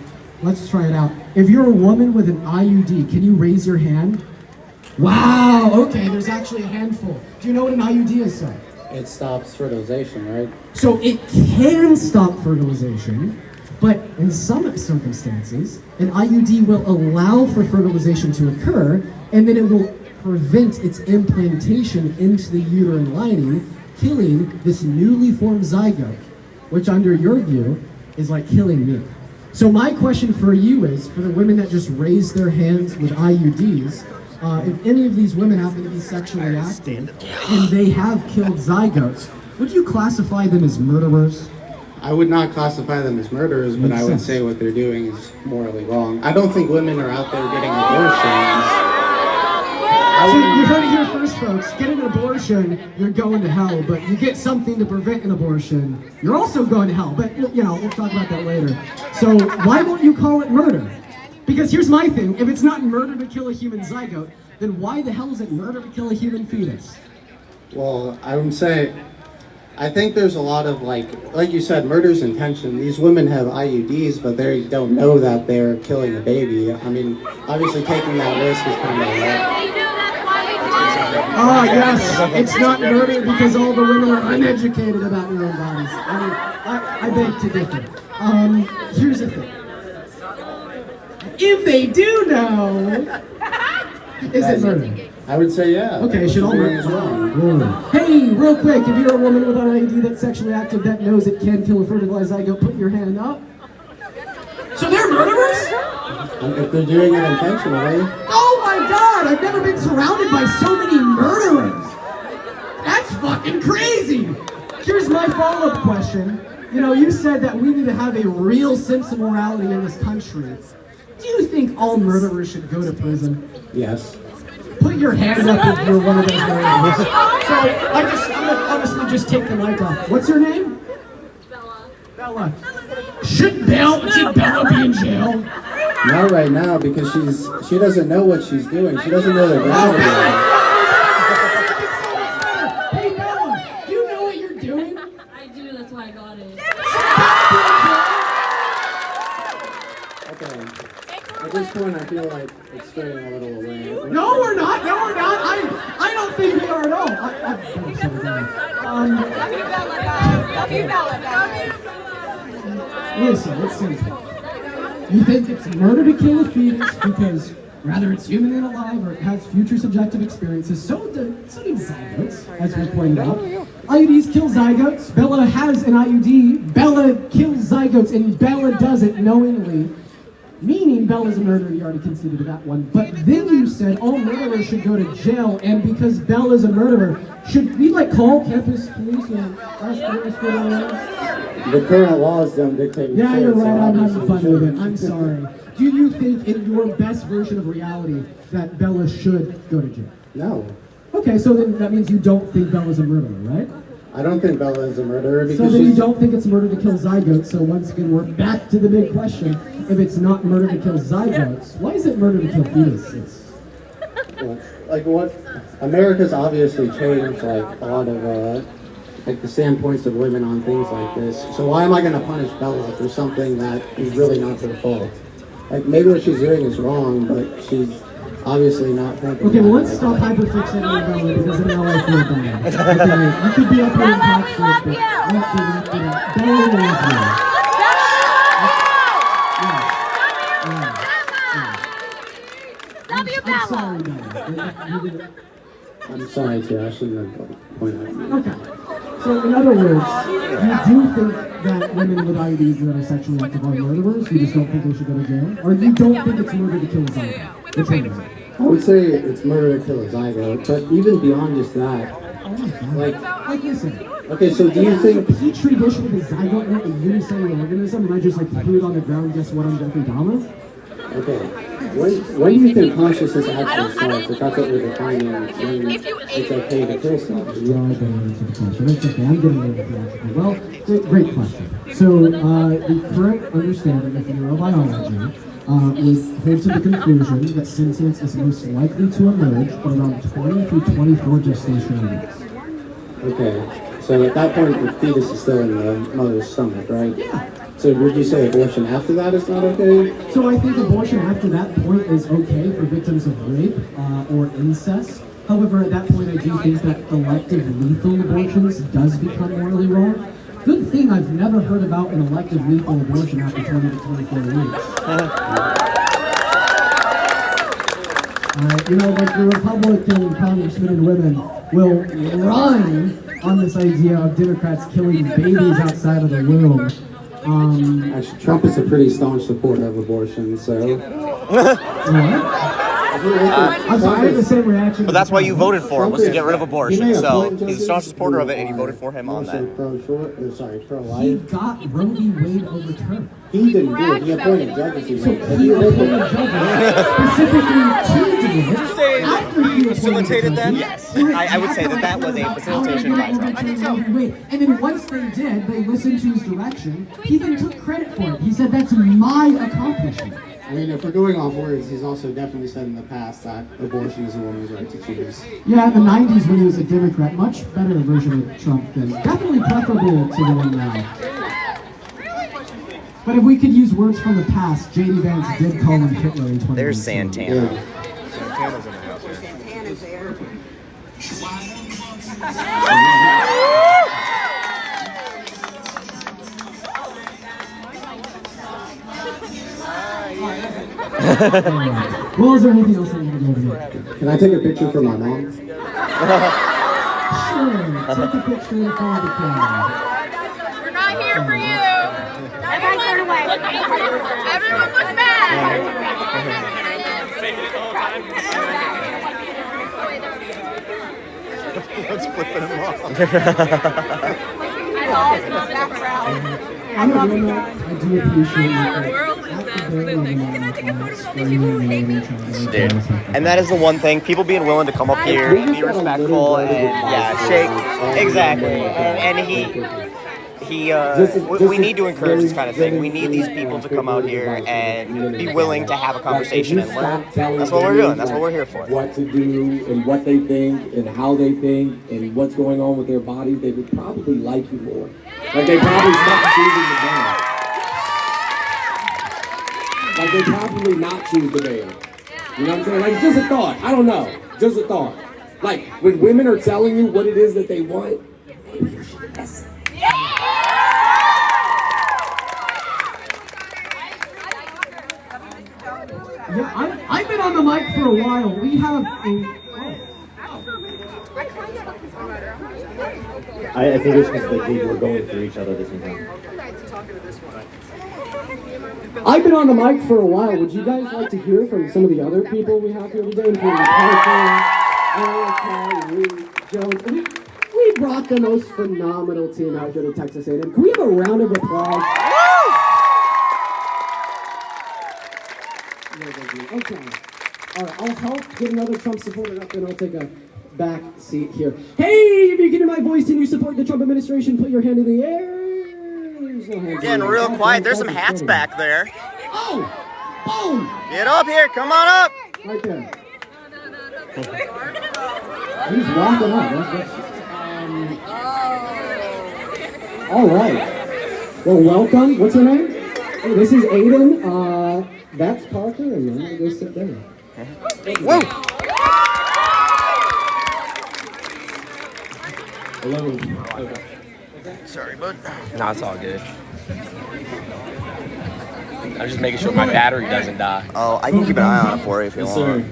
Let's try it out. If you're a woman with an IUD, can you raise your hand? Wow, okay, there's actually a handful. Do you know what an IUD is, sir? It stops fertilization, right? So it can stop fertilization, but in some circumstances, an IUD will allow for fertilization to occur, and then it will prevent its implantation into the uterine lining, killing this newly formed zygote, which under your view is like killing me. So my question for you is, for the women that just raised their hands with IUDs, if any of these women happen to be sexually active and they have killed zygotes, would you classify them as murderers? I would not classify them as murderers, but I would say what they're doing is morally wrong. I don't think women are out there getting abortions. So you heard it here first, folks. Get an abortion, you're going to hell, but you get something to prevent an abortion, you're also going to hell. But, you know, we'll talk about that later. So why won't you call it murder? Because here's my thing, if it's not murder to kill a human zygote, then why the hell is it murder to kill a human fetus? Well, I would say I think there's a lot of like you said, murder's intention. These women have IUDs, but they don't know that they're killing a baby. I mean, obviously taking that risk is kind of Oh yes, it's not murder because all the women are uneducated about their own bodies. I mean, I beg to differ. Here's the thing. If they do know, is it murder? I would say yeah. Okay, should all murder is wrong. Hey, real quick, if you're a woman with an IUD that's sexually active that knows it can kill a fertilized zygote, put your hand up. So they're murderers? If they're doing it intentionally. Oh my god, I've never been surrounded by so many murderers. That's fucking crazy. Here's my follow-up question. You know, you said that we need to have a real sense of morality in this country. Do you think all murderers should go to prison? Yes. Put your hand up if you're one of those murderers. So I'm gonna honestly just take the mic off. What's her name? Bella. Should Bella be in jail? Not right now because she doesn't know what she's doing. She doesn't know the gravity. Hey Bella, do you know what you're doing? I do, that's why I got it. Okay. At this point, I feel like it's straying a little away. No, we're not. No, we're not. I don't think we are at all. Listen, it's simple. You think it's murder to kill a fetus because rather it's human and alive or it has future subjective experiences. So do zygotes, as we pointed out. IUDs kill zygotes. Bella has an IUD. Bella kills zygotes, and Bella does it knowingly. Meaning Bella's a murderer, you already conceded to that one. But then you said all murderers should go to jail, and because Bella's a murderer, should we call campus police and ask them what's going on? The current laws don't dictate. Yeah, you're right, I'm having fun with it. I'm sorry. Do you think in your best version of reality that Bella should go to jail? No. Okay, so then that means you don't think Bella's a murderer, right? I don't think Bella is a murderer because so then you don't think it's murder to kill zygotes, so once again we're back to the big question. If it's not murder to kill zygotes, why is it murder to kill fetuses? Like what? America's obviously changed like a lot of like the standpoints of women on things like this. So why am I going to punish Bella for something that is really not her fault? Like maybe what she's doing is wrong, but she's obviously not thinking. Okay, well let's stop hyperfixating on Bella because now I feel bad. Okay, you could be up here and talk shit, but Bella will love you. Love you, Bella. I'm sorry, too. I shouldn't have pointed out. Okay. So in other words, you do think that women with IUDs that are sexually active are murderers? You just don't think they should go to jail? Or you don't think it's murder to kill a zygote? Which one is it? I would say it's murder to kill a zygote, but even beyond just that, like listen. Okay, so do you think a petri dish with a zygote in it, a unicellular organism, and I just threw it on the ground? Guess what? I'm Jeffrey Dahmer. Okay. When do you think consciousness actually starts? If that's what we're defining, when it's okay to kill someone? Yeah, I don't answer the question. That's okay. I'm getting a little theological. Well, great question. So, the correct understanding of neurobiology would hold to the conclusion that sentience is most likely to emerge around 20 through 24 gestational weeks. Okay. So at that point, the fetus is still in the mother's stomach, right? Yeah. So would you say abortion after that is not okay? So I think abortion after that point is okay for victims of rape or incest. However, at that point, I do think that elective lethal abortions does become morally wrong. Good thing I've never heard about an elective lethal abortion after 20 to 24 weeks. You know, like the Republican congressmen and women will run on this idea of Democrats killing babies outside of the womb. Actually, Trump is a pretty staunch supporter of abortion, so. I'm sorry, I had the same reaction. But that's why you voted for him, was to get rid of abortion. So he's a staunch supporter of it, and you voted for him on that. Pro-life. He got Roe v. Wade overturned. He didn't do it. He appointed judges. So he appointed judges specifically to do it. After he facilitated them? Yes. I would say that was a facilitation by Trump. And then once they did, they listened to his direction. He then took credit for it. He said, "That's my accomplishment." I mean, if we're going off words, he's also definitely said in the past that abortion is a woman's right to choose. Yeah, in the 90s when he was a Democrat, much better version of Trump than, definitely preferable to the one now. But if we could use words from the past, J.D. Vance did call him Hitler in 2019. There's Santana. Yeah. Santana's there. Well, is there anything else I want to go over here? Can I take a picture for my mom? Sure, take a picture for the camera. We're not here for you. Everyone turn away. Everyone look back. Let's flip it off. I love the background. I do appreciate Dude, and that is the one thing, people being willing to come up here, be respectful, and yeah, shake, exactly, and we need to encourage this kind of thing. We need these people to come out here and be willing to have a conversation and learn. That's what we're doing. That's what we're here for. What to do and what they think and how they think and what's going on with their bodies, they would probably like you more. Like they probably stop choosing the band. Like they probably not choose the band. You know what I'm saying? Like just a thought. I don't know. Just a thought. Like when women are telling you what it is that they want, maybe you should listen. Yeah, I've been on the mic for a while. We have a... I think it's just that we were going through each other at the same time. I've been on the mic for a while. Would you guys like to hear from some of the other people we have here today, including Parker, Erica, Reed, Jones? We brought the most phenomenal team out here to Texas A&M. Can we have a round of applause? Okay. All right, I'll help get another Trump supporter up, and I'll take a back seat here. Hey, if you get in my voice and you support the Trump administration, put your hand in the air. There's no hands Getting real quiet. There's some hats back there. Oh! Boom! Get up here. Come on up. Right there. He's walking up. All right. Well, welcome. What's her name? Hey, this is Aiden. That's Parker, and I'm gonna go sit down. Whoa! Hello. Sorry, bud. No, it's all good. I'm just making sure my battery doesn't die. Oh, I can keep an eye on it for you if you want.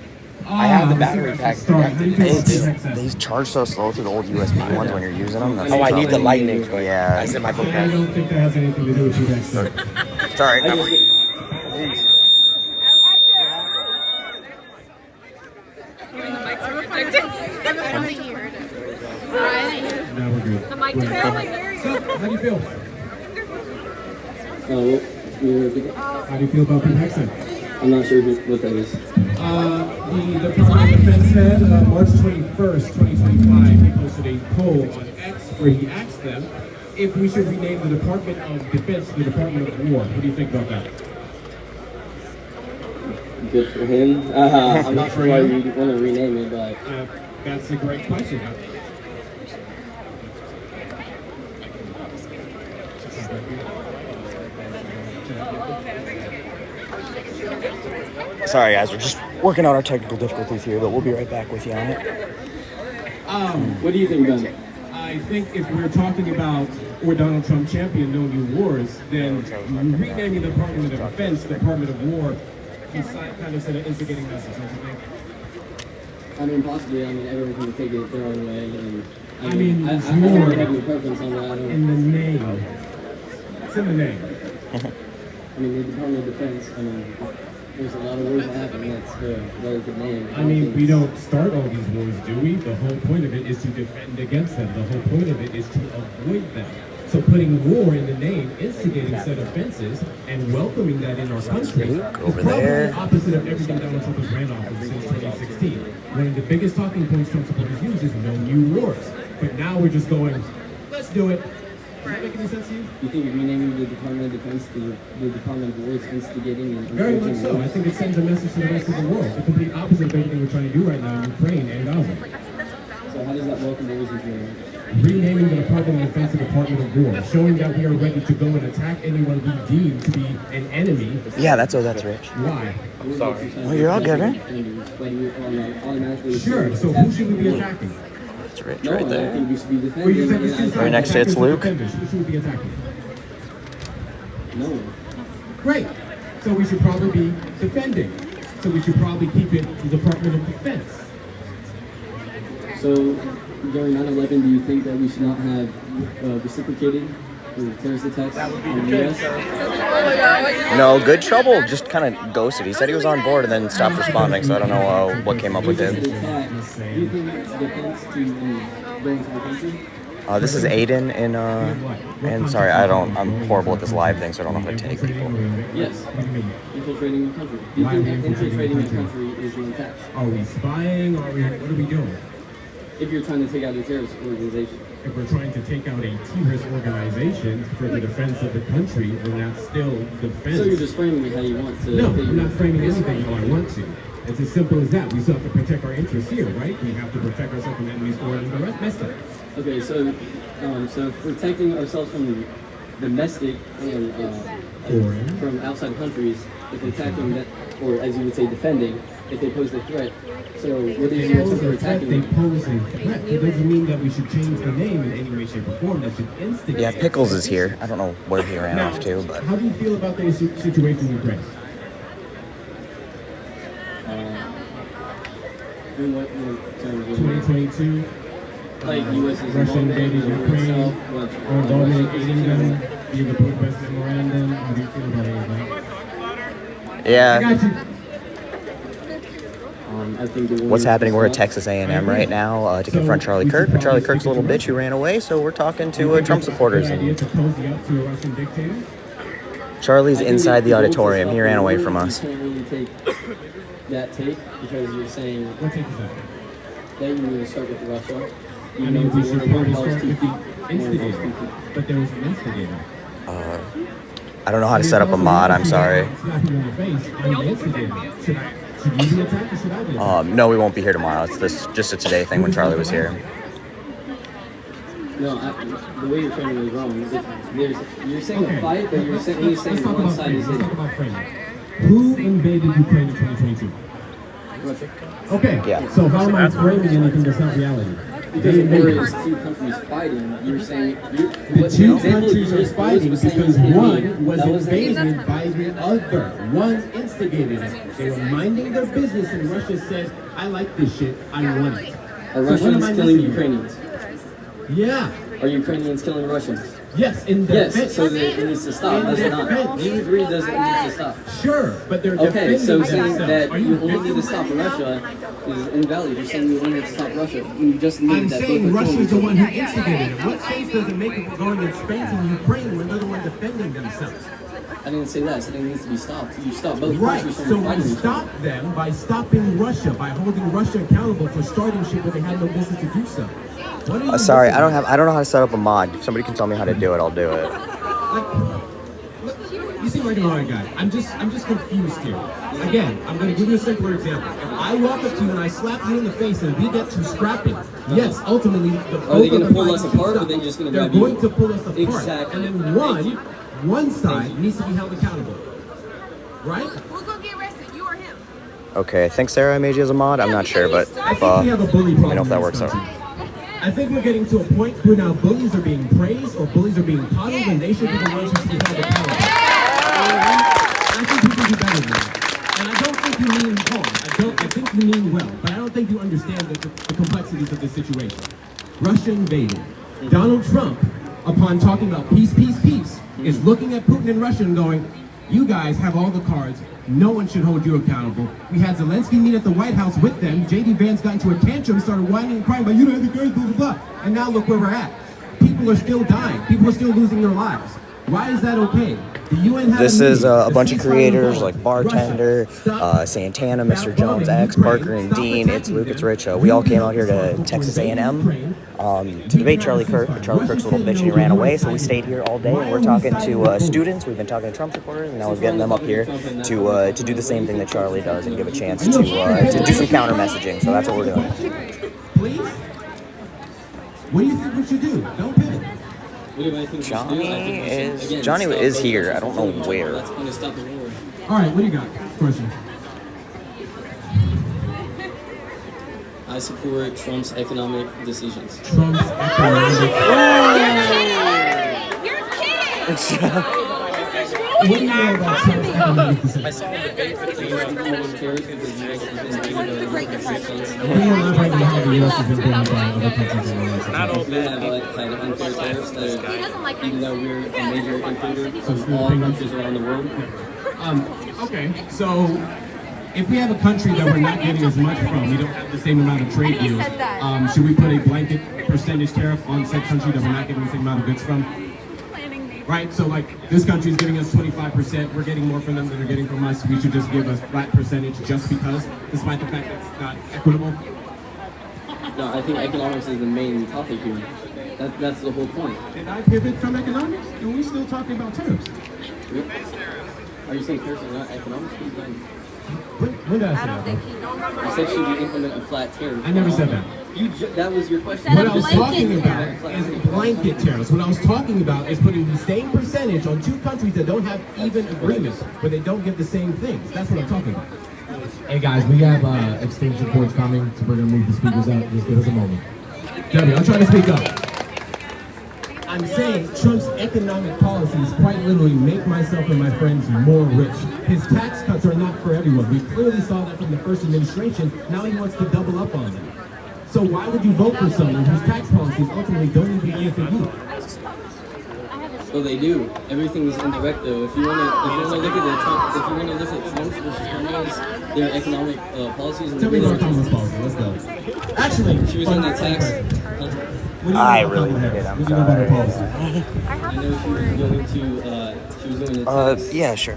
I have the battery pack connected. These charge so slow through the old USB ones when you're using them. That's Oh, I need the probably- lightning. Yeah. That's in my book. I don't think that has anything to do with you guys. It's alright. Now we're good. The mic is barely hear you. So, how do you feel? How How do you feel about Pete Hexon? I'm not sure what that is. The Department of Defense head, March 21st, 2025, he posted a poll on X where he asked them if we should rename the Department of Defense the Department of War. What do you think about that? Good for him. I'm not sure why you want to rename it, but That's a great question. Sorry, guys. We're just working out our technical difficulties here, but we'll be right back with you on it. what do you think, Ben? I think if we're talking about or Donald Trump championed no new wars, then renaming the Department of Defense the Department of War kind of sent an instigating message, don't you think? I mean, possibly. I mean, everyone can take it their own way. And I mean, I it's don't more really have any preference on that. in the name. It's in the name. I mean, the Department of Defense. I mean, there's a lot of wars that happen. That's a very good name. I mean, we don't start all these wars, do we? The whole point of it is to defend against them. The whole point of it is to avoid them. So putting war in the name, instigating said offenses, and welcoming that in our country is probably the opposite of everything Donald Trump has ran off of since 2016. One of the biggest talking points Trump supporters use is no new wars. But now we're just going, let's do it. Does that make any sense to you? You think renaming the Department of Defense to the Department of War is instigating and Very much so. I think it sends a message to the rest of the world. The complete opposite of everything we're trying to do right now in Ukraine and Gaza. So how does that welcome wars into your life? Renaming the Department of Defense to Department of War, showing that we are ready to go and attack anyone we deem to be an enemy. Yeah, that's rich. Why? Sorry. Well, you're all good, right? Sure, so who should we be attacking? That's rich No, right I there. think we should be defending. Well, you said it's two sides. Right next to it's Luke. Defenders. Who should we be attacking? No. Great. So we should probably be defending. So we should probably keep it the Department of Defense. So during 9/11, do you think that we should not have reciprocated the terrorist attacks on the U.S.? No, good trouble just kind of ghosted. He said he was on board and then stopped responding, so I don't know what came up with him. Do you think it's defense to go into the country? This is Aiden and sorry, I'm horrible at this live thing, so I don't know how to take people. Yes. Infiltrating the country. Do you think that infiltrating the country is an attack? Are we spying? What are we doing? If you're trying to take out a terrorist organization. If we're trying to take out a terrorist organization for the defense of the country, then that's still defense. So you're just framing it how you want to. No, I'm not framing anything how I want to. It's as simple as that. We still have to protect our interests here, right? We have to protect ourselves from enemies foreign and domestic. Okay, so protecting ourselves from domestic and from outside countries, if attacking that, or as you would say, defending, if they pose a threat. So what is your reason for attacking They them? pose a threat. It doesn't mean that we should change the name in any way, shape, or form. That should instigate. Yeah, Pickles is here. I don't know where he ran off to, but How do you feel about the situation in Ukraine? In what terms? 2022. Like U.S. is Russia invaded Ukraine, our involvement in aiding them, the Budapest memorandum. How do you feel about all that? yeah. I got you. I think the What's happening? We're at Texas A&M right now to confront Charlie Kirk, but Charlie Kirk's a little bitch who ran away, so we're talking to Trump supporters. Idea And to cozy up to a Russian dictator? Charlie's inside the auditorium. He ran away from us. You can't really take that take because you're saying What take is that? that you need to start with Russia. I mean, we should probably start with the instigator, but there was an instigator. I don't know how to set up a mod. I'm sorry. Slap you in the face. I'm the instigator. Should you be attacked or should I be attacked? No, we won't be here tomorrow. It's just a today thing when Charlie was here. No, the way you're framing it is wrong. You're saying a fight, but you're saying Let's talk one about side framing. is Let's it. talk about framing. Who invaded Ukraine in 2022? Russia. Okay, Yeah. so how am I framing anything that's not reality? Because if there is two countries fighting, you're saying The two countries are fighting because one was invaded by the other. One instigated it. They were minding their business and Russia said, I like this shit, I want it. Are So what am Russians I killing missing? Ukrainians? Yeah. Are Ukrainians killing Russians? Yes, in Yes, defense. so it needs to stop, does it not? You agree does it need to stop? Sure, but they're Okay, defending so saying themselves. that Are you only need to defending stop yourself? Russia is invalid. You're saying you only need to stop Russia. You just need I'm that saying both are Russia's the killing one who instigated it. What sense does it make if we're going and spanking Ukraine when they're the one defending themselves? I didn't say that. I said it needs to be stopped. You stop both Right, countries so from we fighting each other. stop them by stopping Russia, by holding Russia accountable for starting shit where they had no business to do so. What are you Sorry, missing? I don't know how to set up a mod. If somebody can tell me how to do it, I'll do it. Like, look, you seem like an alright guy. I'm just confused here. Again, I'm gonna give you a simpler example. If I walk up to you and I slap you in the face and we get to scrapping, yes, ultimately Are they going to pull us apart or are they just going to They're grab you? going to pull us apart. Exactly. And then one side needs to be held accountable. Right? Who's gonna get arrested? You or him? Okay, I think Sarah made you as a mod. I'm not sure, but I if, think we have a bully problem. I know if that in works this out. country. I think we're getting to a point where now bullies are being praised or bullies are being coddled when they should be the ones who should be held accountable. I think you can do better than that. And I don't think you mean harm. I think you mean well, but I don't think you understand the complexities of this situation. Russia invaded. Donald Trump, upon talking about peace, is looking at Putin and Russia and going, you guys have all the cards. No one should hold you accountable. We had Zelensky meet at the White House with them. J.D. Vance got into a tantrum, started whining and crying about, you know, the guys, blah, blah, blah. And now look where we're at. People are still dying. People are still losing their lives. Why is that okay? This is a bunch of creators like Bartender, Santana, Mr. Jones X, Parker, and Dean. It's Luke, it's Rich. We all came out here to Texas A&M to debate Charlie Kirk. But Charlie Kirk's a little bitch and he ran away, so we stayed here all day. And we're talking to students. We've been talking to Trump supporters, and now we're getting them up here to do the same thing that Charlie does and give a chance to do some counter messaging. So that's what we're doing. Please? What do you think we should do? Don't pivot. Johnny is here. I don't know where. All right, what do you got? Question. I support Trump's economic decisions. Trump's economic. You're kidding! What do you know about Trump's economic decisions? I saw a debate between Trump and Kerry because the U.S. has been taking the restrictions. What do you elaborate on how the U.S. has been banned by other countries in the U.S.? We have had unfair tariffs that even though we're a major importer from all countries around the world. Okay, so if we have a country that we're not getting as much from, we don't have the same amount of trade deals, should we put a blanket percentage tariff on said country that we're not getting the same amount of goods from? Right, so like this country is giving us 25%, we're getting more from them than they're getting from us, we should just give a flat percentage just because, despite the fact that it's not equitable? No, I think economics is the main topic here. That's the whole point. Did I pivot from economics? And we're still talking about tariffs. Are you saying tariffs are not economics? When did I say that? You said should we implement a flat tariff? I never said that. That was your question. What I was talking about is blanket tariffs. What I was talking about is putting the same percentage on two countries that don't have even agreements, but they don't give the same things. That's what I'm talking about. Hey guys, we have extinction cords coming, so we're gonna move the speakers out. Just give us a moment. Debbie, I'm trying to speak up. I'm saying Trump's economic policies quite literally make myself and my friends more rich. His tax cuts are not for everyone. We clearly saw that from the first administration. Now he wants to double up on them. So why would you vote for someone whose tax policies ultimately don't even benefit you? Well, they do. Everything is indirect, though. If you want to look at Trump's versus Kamala's, their economic policies. Tell me about Kamala's policy. Let's go. Actually, she was on the tax. I really did. I'm sorry. I know she was going to. She was doing the tax. Yeah, sure.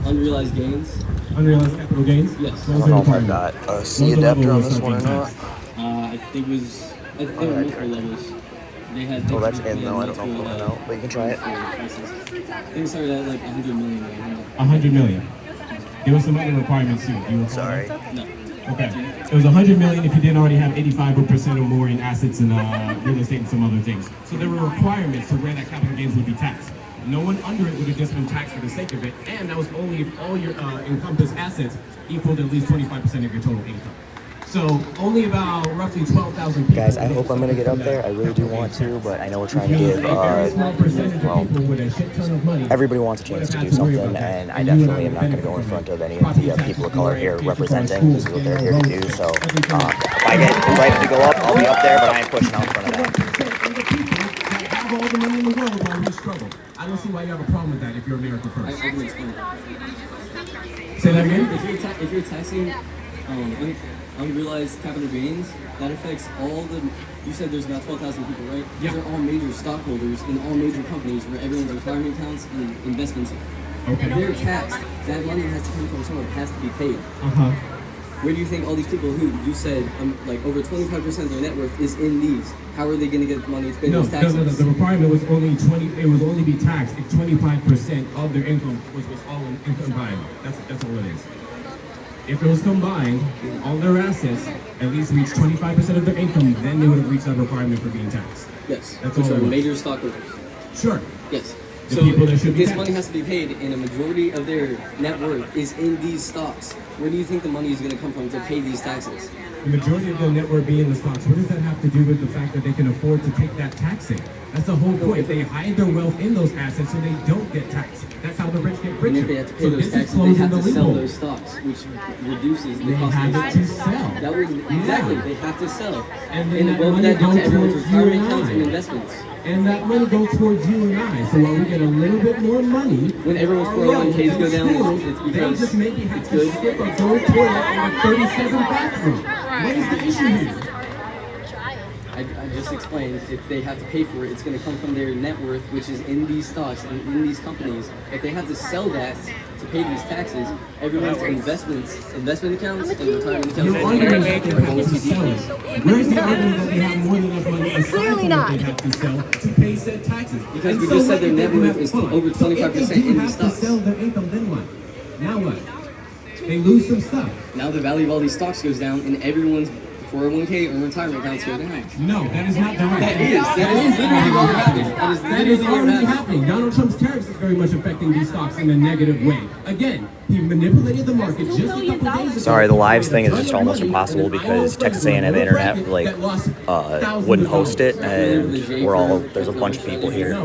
Unrealized gains. Unrealized capital gains? Yes. I don't know if I got a C adapter on this one or not. I think they were multiple levels. They had. Oh, that's in though. I don't know if I know, but you can try it. I think it started at like 100 million. 100 million. There were some other requirements too. Sorry. No. Okay. It was 100 million if you didn't already have 85% or more in assets and real estate and some other things. So there were requirements to where that capital gains would be taxed. No one under it would have just been taxed for the sake of it, and that was only if all your encompassed assets equaled at least 25% of your total income. So only about roughly 12,000 people. Guys, I hope I'm gonna get up there. I really do want to, but I know we're trying to give. Everybody wants a chance to do something, and I definitely am not gonna go in front of any of the people of color here representing. This is what they're here to do. So if I get invited to go up, I'll be up there, but I ain't pushing out in front of them. All the money in the world while we struggle. I don't see why you have a problem with that if you're America first. I can explain. Say that again? If you're taxing unrealized capital gains, that affects all the. You said there's about 12,000 people, right? Yeah. These are all major stockholders in all major companies where everyone's retirement accounts and investments are. Okay. If they're taxed, that money has to come from somewhere. It has to be paid. Where do you think all these people who you said like over 25% of their net worth is in these? How are they going to get money to pay those taxes? No. The requirement was only 20. It was only be taxed if 25% of their income was all in combined. That's all it is. If it was combined, all their assets at least reached 25% of their income, then they would have reached that requirement for being taxed. Yes. That's all. all. Major stockholders. Sure. Yes. The people that should be this taxed. money has to be paid, and a majority of their net worth is in these stocks. Where do you think the money is going to come from to pay these taxes? The majority of their net worth being in the stocks. What does that have to do with the fact that they can afford to take that taxing? That's the whole point. They hide their wealth in those assets so they don't get taxed. That's how the rich get richer. And if they have to pay those taxes, they have to sell those stocks, which reduces the cost of to sell. That would exactly. They have to sell. And then what would that do to everyone's towards you retirement and accounts I. and investments? And that money goes towards you and I. So while we get a little bit more money, when everyone's 401ks go down, it's because they just maybe have to skip a gold toilet in a 37 bathroom. What is the issue here? I just explained, if they have to pay for it, it's going to come from their net worth, which is in these stocks and in these companies. If they have to sell that to pay these taxes, everyone's investment accounts and retirement accounts Your argument is that they have to sell it. Where's the argument that they have more than enough money aside from what they have to sell to pay said taxes? Because we just said their net worth is over 25% in these stocks. To sell their income, then what? Now what? They lose some stuff. Now the value of all these stocks goes down and everyone's 401k or retirement accounts go down. No, that is not correct. That is literally what happening. That is already happening. Donald Trump's tariffs is very much affecting these stocks in a negative way. Again, he manipulated the market just a couple days ago. Sorry, the lives thing is just almost impossible because Texas A&M Internet wouldn't host it, and there's a bunch of people here.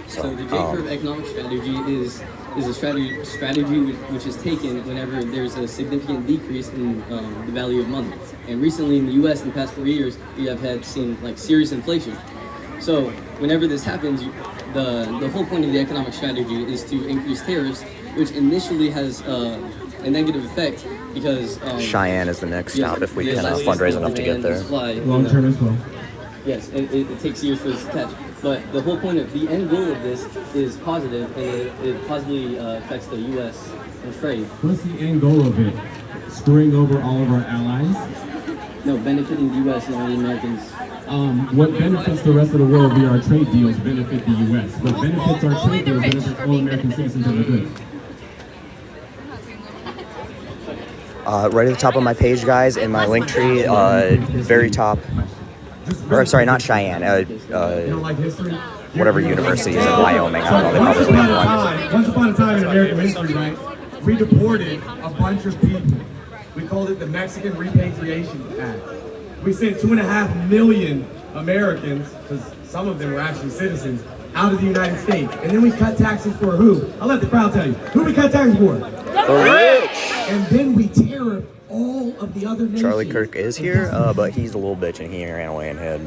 So the J-curve economic strategy is a strategy which is taken whenever there's a significant decrease in the value of money. And recently in the U.S. in the past 4 years, we have seen like serious inflation. So whenever this happens, the whole point of the economic strategy is to increase tariffs, which initially has a negative effect because Cheyenne is the next stop if we can fundraise enough to get there. Long term as well. Yes, it takes years for this to catch. But the whole point of the end goal of this is positive, and it positively affects the U.S. and trade. What's the end goal of it? Screwing over all of our allies? No, benefiting the U.S. and all the Americans. What benefits the rest of the world via our trade deals benefit the U.S. What benefits our trade deals benefits all American citizens of the good. Right at the top of my page, guys, in my link tree, very top. Or, sorry, not Cheyenne. Whatever university is in Wyoming. I don't know. They probably have one. Once upon a time in American history, right, we deported a bunch of people. We called it the Mexican Repatriation Act. We sent 2.5 million Americans, because some of them were actually citizens, out of the United States. And then we cut taxes for who? I'll let the crowd tell you. Who we cut taxes for? The rich! And then we tariffed all of the other nations. Charlie Kirk is here, but he's a little bitch and he ran away and hid.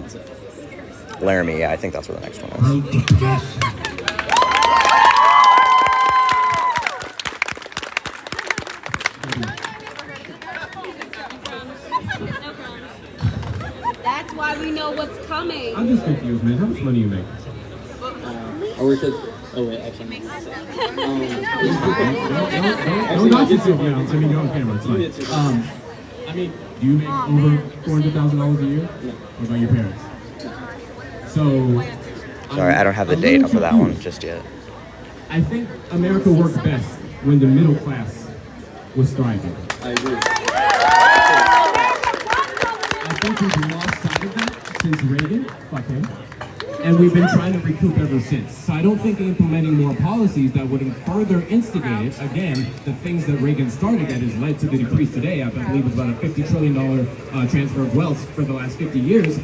Laramie, yeah, I think that's where the next one is. That's why we know what's coming. I'm just confused, man. How much money you make? I work at... Oh, wait, actually. Don't knock yourself down. I mean, you're on camera. It's fine. I mean, do you make over $400,000 a year? No. What about your parents? So... Sorry, I don't have the data for that one just yet. I think America worked best when the middle class was thriving. I agree. I think we've lost sight of that since Reagan. Fuck him. And we've been trying to recoup ever since. So I don't think implementing more policies that would further instigate it, again, the things that Reagan started at has led to the decrease today. I believe it's about a $50 trillion transfer of wealth for the last 50 years,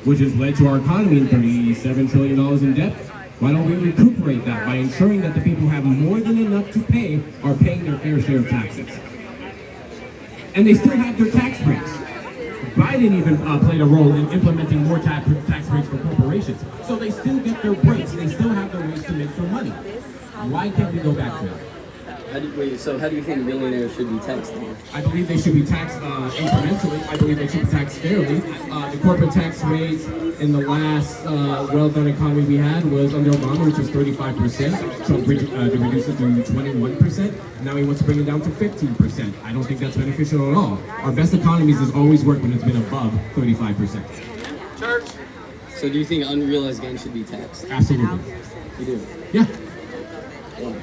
which has led to our economy in $37 trillion in debt. Why don't we recuperate that by ensuring that the people who have more than enough to pay are paying their fair share of taxes? And they still have their tax breaks. Biden even played a role in implementing more tax breaks for corporations. So they still get their breaks. They still have their ways to make some money. Why can't we go back to that? So how do you think millionaires should be taxed? I believe they should be taxed incrementally. I believe they should be taxed fairly. The corporate tax rates in the last well-done economy we had was under Obama, which was 35%. Trump reduced it to 21%. Now he wants to bring it down to 15%. I don't think that's beneficial at all. Our best economies has always worked when it's been above 35%. Church. So do you think unrealized gains should be taxed? Absolutely. You do? Yeah. Why?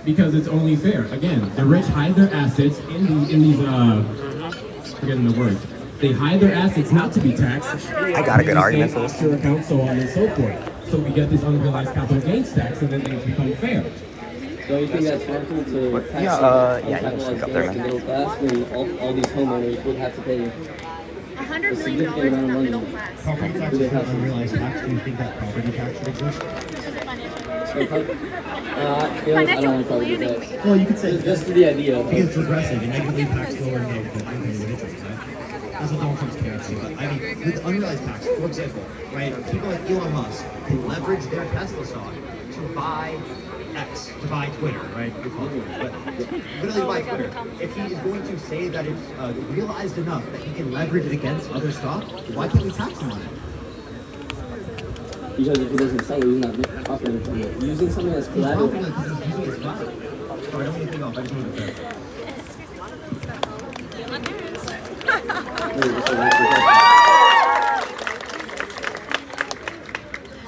Because it's only fair. Again, the rich hide their assets in these forgetting the words. They hide their assets not to be taxed. I got a good argument for this. Offshore accounts, so on and so forth. So we get this unrealized capital gains tax, and then things become fair. Don't you think that's harmful to tax yeah, you can speak up there, the middle class when all these homeowners would have to pay $100 million for the middle class. Property tax is unrealized tax. Do you think that property tax should exist? I don't want to property tax. Well, you could say just for the idea. because it's regressive and negatively impacts lower income individuals, right? That's what Donald Trump's currency. But I mean, with the unrealized tax, for example, right? People like Elon Musk who leverage their Tesla stock to buy X to buy Twitter, right? It's called Twitter, but literally buy Twitter. If he is going to say that it's realized enough that he can leverage it against other stuff, why can't we tax him on it? Because if he doesn't sell it, he's not profiting from it. Using something as collateral. He's using his collateral. Sorry, I don't mean to think off. I just wanted to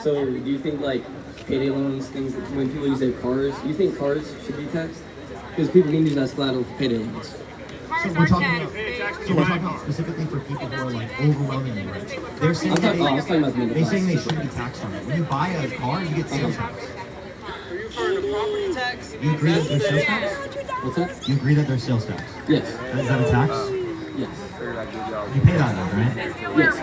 So, do you think like payday loans, things that when people use their cars, do you think cars should be taxed? Because people can use that as collateral for payday loans. So we're talking about specifically for people who are like overwhelmingly rich. They're saying they're saying they shouldn't be taxed on it. When you buy a car, you get sales tax. Are you referring to property tax? You agree that there's sales tax? What's that? You agree that there's sales tax? Yes. Is that a tax? Yes. You pay that, right? Yes.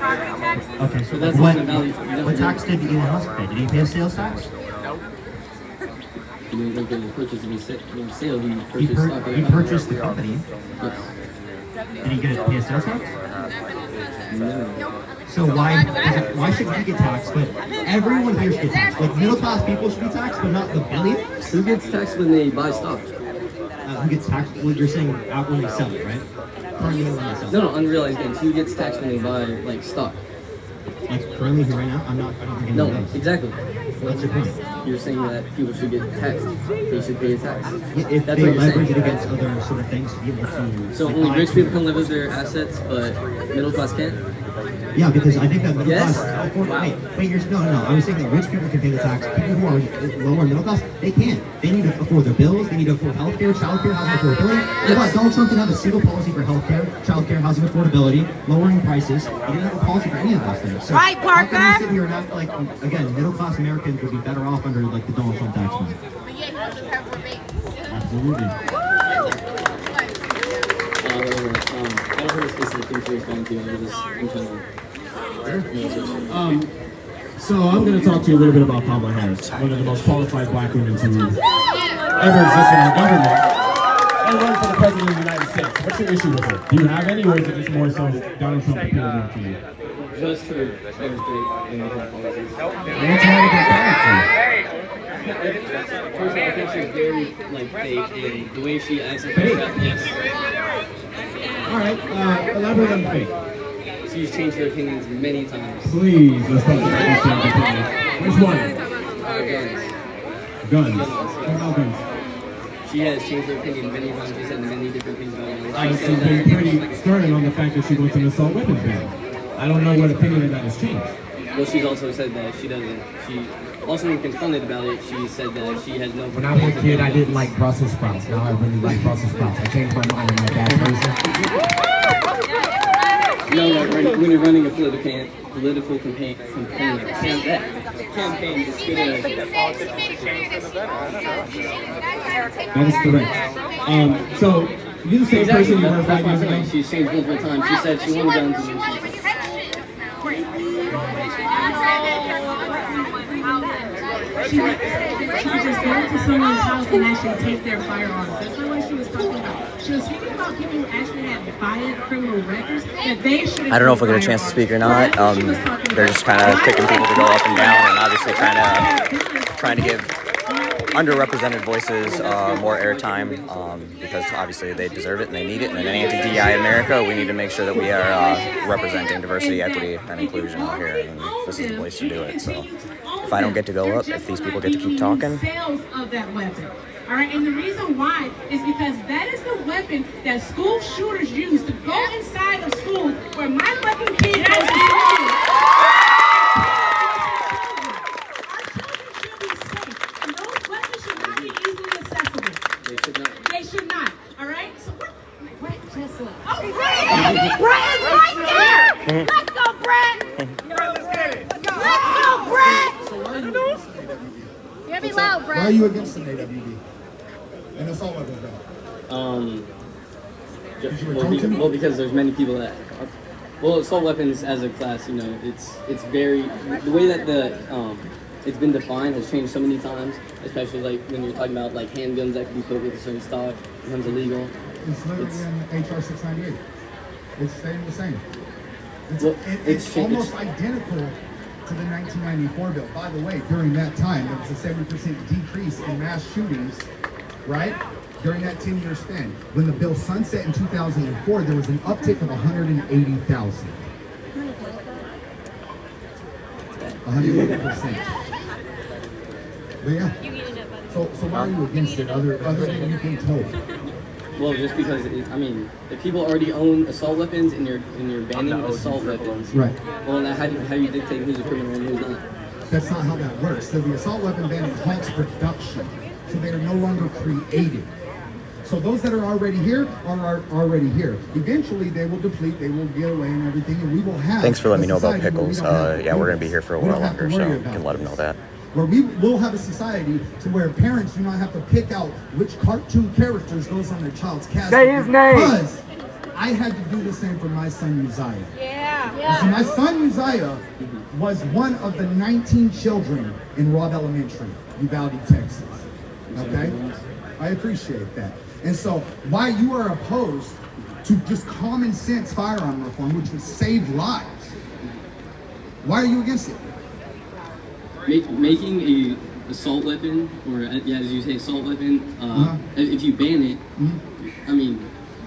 Okay, so that's what tax did Elon Musk pay? Did he pay a sales tax? He didn't get a purchase of his sale. He He purchased the company. Yes. Did he get pay a sales tax? No. So why should he get taxed, but everyone here should get taxed? Like middle class people should be taxed, but not the billionaires? Who gets taxed when they buy stock? Who gets taxed? Well, you're saying out when they sell it, right? Currently when they sell it. No, unrealized gains. Who gets taxed when they buy like stock? Like currently here right now, I don't think anyone does. Exactly. What's your point? You're saying that people should get taxed. They should pay a tax. If That's they what you're leverage saying. it against other sort of things to be able to... So only rich people can leverage their assets, but middle class can't? Yeah, because I think that middle Yes? class... Wow. Wait, no. I was saying that rich people can pay the tax. People who are lower middle class, they can't. They need to afford their bills, they need to afford healthcare, childcare, housing affordability. Yes. Donald Trump didn't have a single policy for healthcare, childcare, housing affordability, lowering prices. He didn't have a policy for any of those things. So Right, Parker? how can we sit here and act like, again, middle class Americans would be better off under like the Donald Trump tax plan? But yeah, he doesn't have rebates. Absolutely. I don't have a specific thing to respond to. I'm just in general. So I'm going to talk to you a little bit about Kamala Harris, one of the most qualified black women to ever exist in our government, and run for the president of the United States. What's your issue with her? Do you have any, or is it just more so Donald Trump appealed more to you? Just for everything in the policies. Personally, I think she's very like fake in the way she acts and yes. All right, elaborate on fake. She's changed her opinions many times. Please, let's talk about this opinion. Which one? Guns. Guns. What about guns? She has changed her opinion many times. She said many different things about it. She's been pretty stern on the fact that she wants an assault weapons ban. I don't know what opinion of that has changed. Well, she's also said that she doesn't. She also, when confronted about it, she said that she has no. When I was a kid, I didn't like Brussels sprouts. Now I really like Brussels sprouts. I changed my mind on my bad person. No, like when you're running a political campaign, it's good. That is correct. So, you're the same person you were 5 years ago? She's changed multiple times. She said she wanted guns and then she just go to someone's house and actually take their firearms. That's not what she was talking about. She was speaking about people who actually have violent criminal records that they should. I don't know if we'll get a chance to speak or not. They're just kind of picking people to go up and down, and obviously trying to give underrepresented voices more airtime because obviously they deserve it and they need it. And in an anti-DEI America, we need to make sure that we are representing diversity, equity, and inclusion out here. And this is the place to do it. So if I don't get to go up, if these people get to keep talking. Sales of that weapon. All right, and the reason why is because that is the weapon that school shooters use to go inside of schools where my fucking kid goes to school. They should not. All right. So what? Brett just left. Oh, Brett is right there. Let's go, Brett. Let's go, Brett. You gotta be loud, Brett. Why are you against the AWB? And assault weapons well, because there's many people that are, well, assault weapons as a class, you know, it's very, the way that it's been defined has changed so many times, especially like when you're talking about like handguns that can be put with a certain stock, becomes illegal. It's literally in HR 698. It's staying the same. It's almost identical to the 1994 bill. By the way, during that time, there was a 70% decrease in mass shootings, right? During that 10-year span. When the bill sunset in 2004, there was an uptick of 180,000. 180%. But yeah. So why are you against it other than you've been told? Well, just because if people already own assault weapons and you're banning assault weapons, right? Well, now how do you dictate who's a criminal and who's not? That's not how that works. So the assault weapon ban halts production, so they are no longer created. So those that are already here are already here. Eventually, they will deplete, they will get away and everything, and we will have. Thanks for letting me know about pickles. Yeah, we're gonna be here for a while longer, so you can let them know that. Where we will have a society to where parents do not have to pick out which cartoon characters goes on their child's casket. Say his name. Because I had to do the same for my son Uzziah. Yeah. So my son Uzziah was one of the 19 children in Robb Elementary, Uvalde, Texas. Okay? I appreciate that. And so why you are opposed to just common sense firearm reform, which would save lives, why are you against it? Making a assault weapon, or as you say, assault weapon, if you ban it,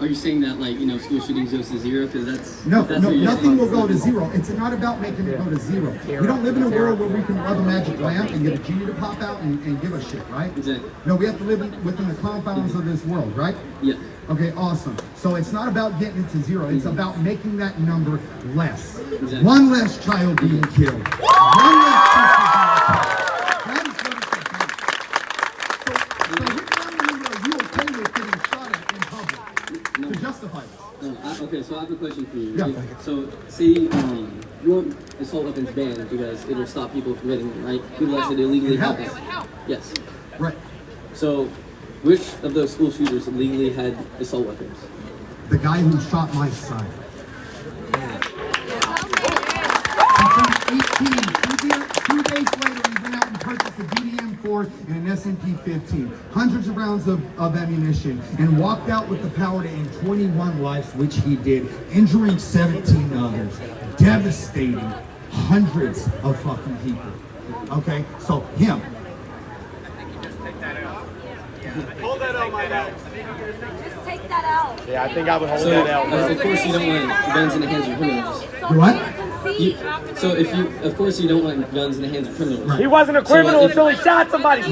are you saying that school shootings goes to zero? Because that's nothing will go to zero. It's not about making it go to zero. We don't live in a world where we can rub a magic lamp and get a genie to pop out and give a shit, right? Exactly. No, we have to live within the confines of this world, right? Yeah. Okay, awesome. So it's not about getting it to zero. It's about making that number less. Exactly. One less child being killed. One less person being killed. That is what it's about. So which family member are you okay with getting shot at in public to justify this? Okay, so I have a question for you. Yeah. So, say you want assault weapons banned because it'll stop people from getting them, right? People that should illegally have them. Yes. Right. So, which of those school shooters illegally had assault weapons? The guy who shot my son. He turned 18. 2 days later, he went out and purchased a DDM-4 and an SMP-15. Hundreds of rounds of ammunition, and walked out with the power to end 21 lives, which he did, injuring 17 others. Devastating hundreds of fucking people. Okay? So, him. Hold that out, my guy. Just take that out. Yeah, I think I would hold that out. Of course, you don't want guns in the hands of criminals. What? Of course, you don't want guns in the hands of criminals. He wasn't a criminal until he shot somebody.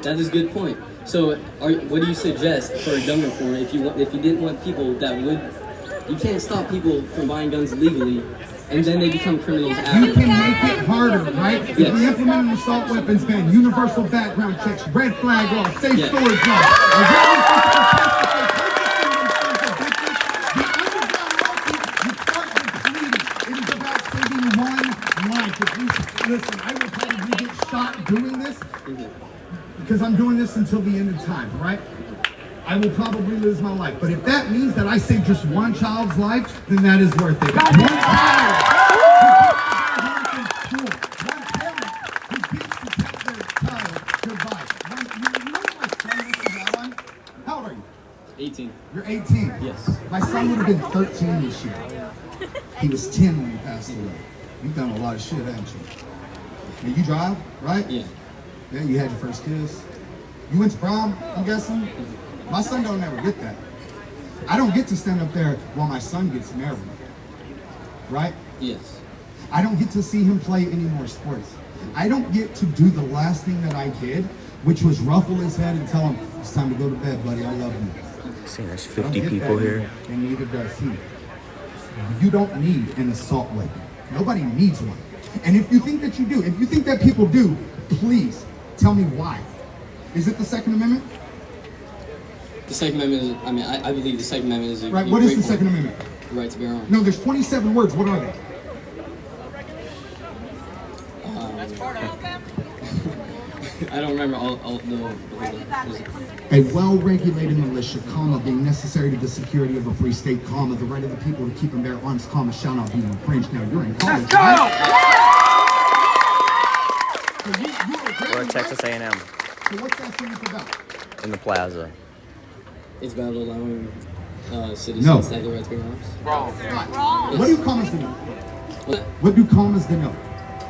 That is a good point. So, what do you suggest for a gun reform if you didn't want people that would? You can't stop people from buying guns legally, and then they become criminals after. You can make it harder, right? If we implement an assault weapons ban, universal background checks, red flag law, safe storage law. Listen, I will probably get shot doing this because I'm doing this until the end of time, right? I will probably lose my life. But if that means that I save just one child's life, then that is worth it. One child who parent who gets to take their child goodbye. You know what my son is now? How old are you? 18. You're 18? Yes. My son would have been 13 this year. He was 10 when he passed away. You've done a lot of shit, haven't you? Now you drive, right? Yeah. Yeah, you had your first kiss. You went to prom, I'm guessing? My son don't ever get that. I don't get to stand up there while my son gets married. Right? Yes. I don't get to see him play any more sports. I don't get to do the last thing that I did, which was ruffle his head and tell him, it's time to go to bed, buddy, I love you. See, there's 50 people here. And neither does he. You don't need an assault weapon. Nobody needs one. And if you think that you do, if you think that people do, please tell me why. Is it the Second Amendment? The Second Amendment is, I believe the Second Amendment is a right, what is the Second Amendment? The right to bear arms. No, there's 27 words. What are they? I don't remember all the... A well-regulated militia, comma, being necessary to the security of a free state, comma, the right of the people to keep and bear arms, comma, shall not be infringed. Now, you're in college, right? So We're at Texas A&M. So what's that thing about? In the plaza. It's about allowing citizens to have the right to bear arms. Wrong. What do commas do? What do commas denote?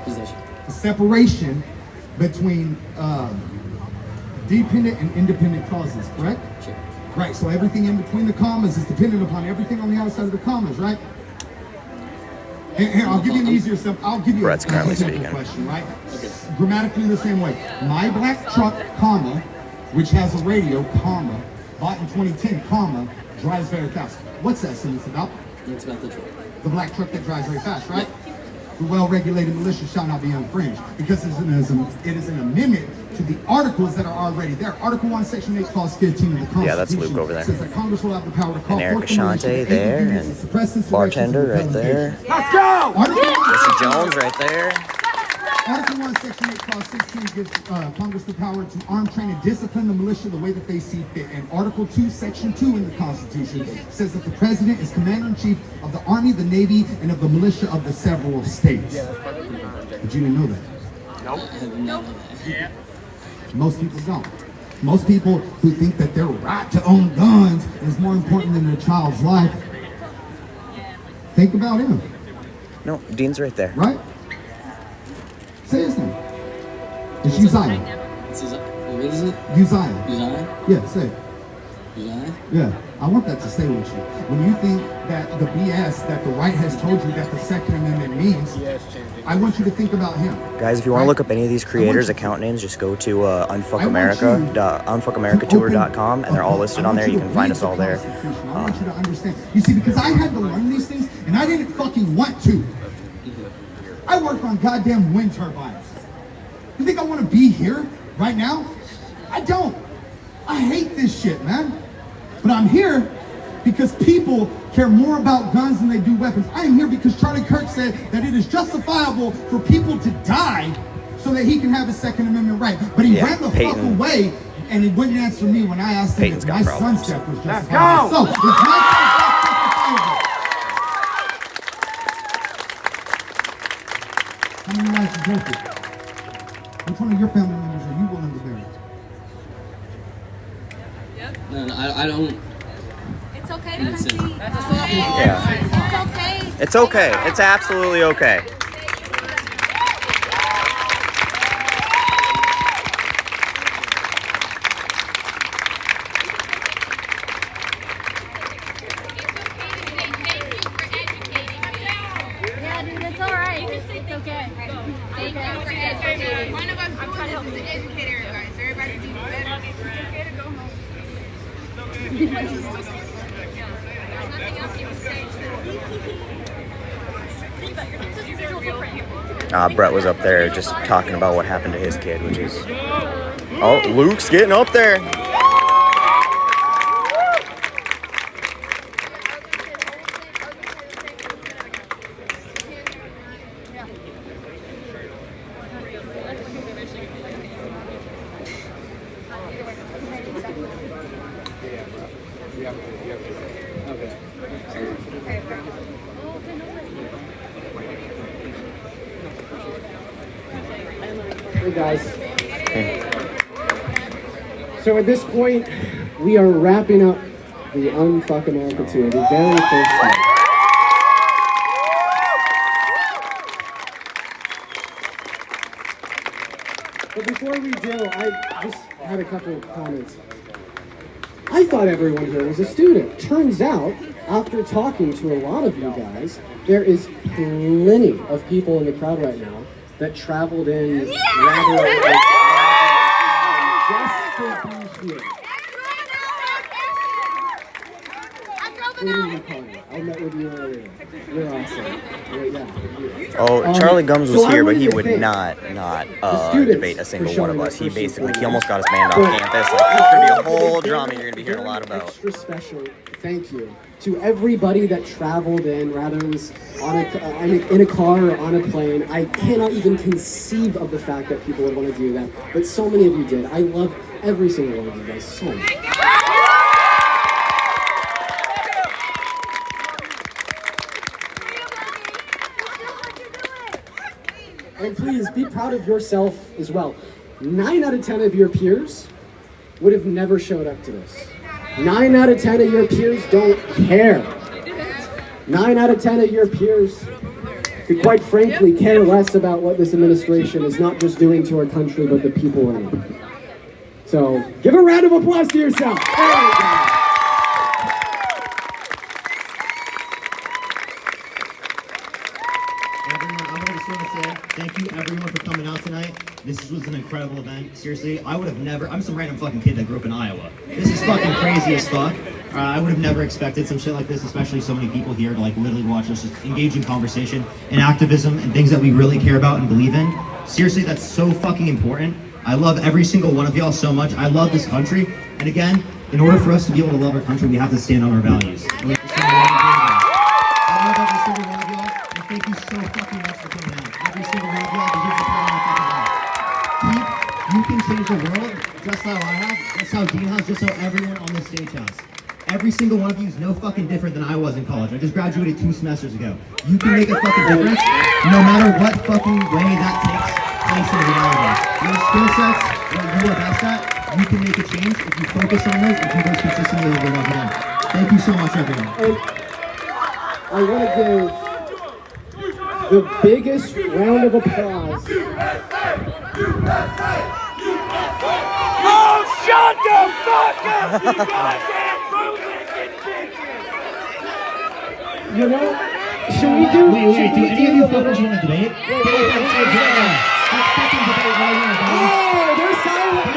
Possession. The separation between dependent and independent clauses, correct? Sure. Right, so everything in between the commas is dependent upon everything on the outside of the commas, right? And I'll give you an easier stuff. I'll give you Brett's currently a simple speaking. question, right? Okay. Grammatically the same way. My black truck, comma, which has a radio, comma, bought in 2010, comma, drives very fast. What's that sentence about? It's about the truck. The black truck that drives very fast, right? The well-regulated militia shall not be infringed, because it is an amendment to the articles that are already there. Article 1, Section 8, Clause 15 of the Constitution. Yeah, that's Luke over there. Says that Congress will have the power to call And Erica forth the militia Shante to there, aid the and units, suppress insurrections, bartender and right there. Let's go! Article 1, Mr. Jones right there. Article 1, Section 8, Clause 16 gives Congress the power to arm, train, and discipline the militia the way that they see fit. And Article 2, Section 2 in the Constitution says that the President is Commander-in-Chief of the Army, the Navy, and of the militia of the several states. But you didn't know that. Nope. Yeah. Most people don't. Most people who think that their right to own guns is more important than their child's life, think about him, No, Dean's right there. right? Say his name. It's Uzziah. It's what is it? Uzziah. Uzziah? Yeah, say it. Uzziah? Yeah, I want that to stay with you. When you think that the BS that the right has told you that the Second Amendment means, I want you to think about him. Guys, if you want to look up any of these creators' account names, just go to unfuckamerica.com, and they're all listed on there. You can find us all there. I want you to understand. You see, because I had to learn these things, and I didn't fucking want to. I work on goddamn wind turbines. You think I want to be here right now? I don't. I hate this shit, man. But I'm here because people care more about guns than they do weapons. I am here because Charlie Kirk said that it is justifiable for people to die so that he can have a Second Amendment right. But he ran the fuck away, and he wouldn't answer me when I asked him if my son's death was justifiable. So, if my son's death justifiable, how many lives is worth it? Which one of your family members are you willing to bury? No, I don't. It's okay to That's it. concede. Yeah. It's okay. It's okay. It's absolutely okay. Yeah, dude, it's all right. It's okay. Thank you for educating. One of us I'm trying to help to educate everybody, so everybody can do better. It's okay to go home. There's nothing else you can say. Brett was up there just talking about what happened to his kid, which is... Oh, Luke's getting up there. Hey guys. So at this point, we are wrapping up the Unfuck America tour, the very first time. But before we do, I just had a couple of comments. I thought everyone here was a student. Turns out, after talking to a lot of you guys, there is plenty of people in the crowd right now that traveled in rather just to be here. I met with you earlier. You're awesome. Oh, Charlie Gums was So I here, but wanted he to would thank not students debate a single for one of showing us. He their basically, support. he almost got us banned off But campus. Like, it's gonna be a whole drama you're gonna be hearing a lot very about. Extra special thank you to everybody that traveled in, rather it was in a car or on a plane. I cannot even conceive of the fact that people would want to do that, but so many of you did. I love every single one of you guys so much. And please be proud of yourself as well. 9 out of 10 of your peers would have never showed up to this. 9 out of 10 of your peers don't care. 9 out of 10 of your peers could quite frankly care less about what this administration is not just doing to our country, but the people in it. So give a round of applause to yourself. There you go. Thank you everyone for coming out tonight. This was an incredible event. Seriously, I would have never, I'm some random fucking kid that grew up in Iowa. This is fucking crazy as fuck. I would have never expected some shit like this, especially so many people here to like literally watch us just engage in conversation and activism and things that we really care about and believe in. Seriously, that's so fucking important. I love every single one of y'all so much. I love this country. And again, in order for us to be able to love our country, we have to stand on our values. I love every single one of y'all, and thank you so fucking much for coming out. Every single one of y'all deserves a pat on the fucking back. You can change the world just how I have, just how Dean has, just how everyone on this stage has. Every single one of you is no fucking different than I was in college. I just graduated 2 semesters ago. You can make a fucking difference no matter what fucking way that takes place in reality. Your skill sets, what you are best at, you can make a change if you focus on those and do those consistently over and over again. Thank you so much, everyone. And I want to give the biggest round of applause. Oh, shut the fuck up, you goddamn You know, should we do? Wait, do any of you fuckers want to debate? Let's fucking debate right now, guys. Oh, they're silent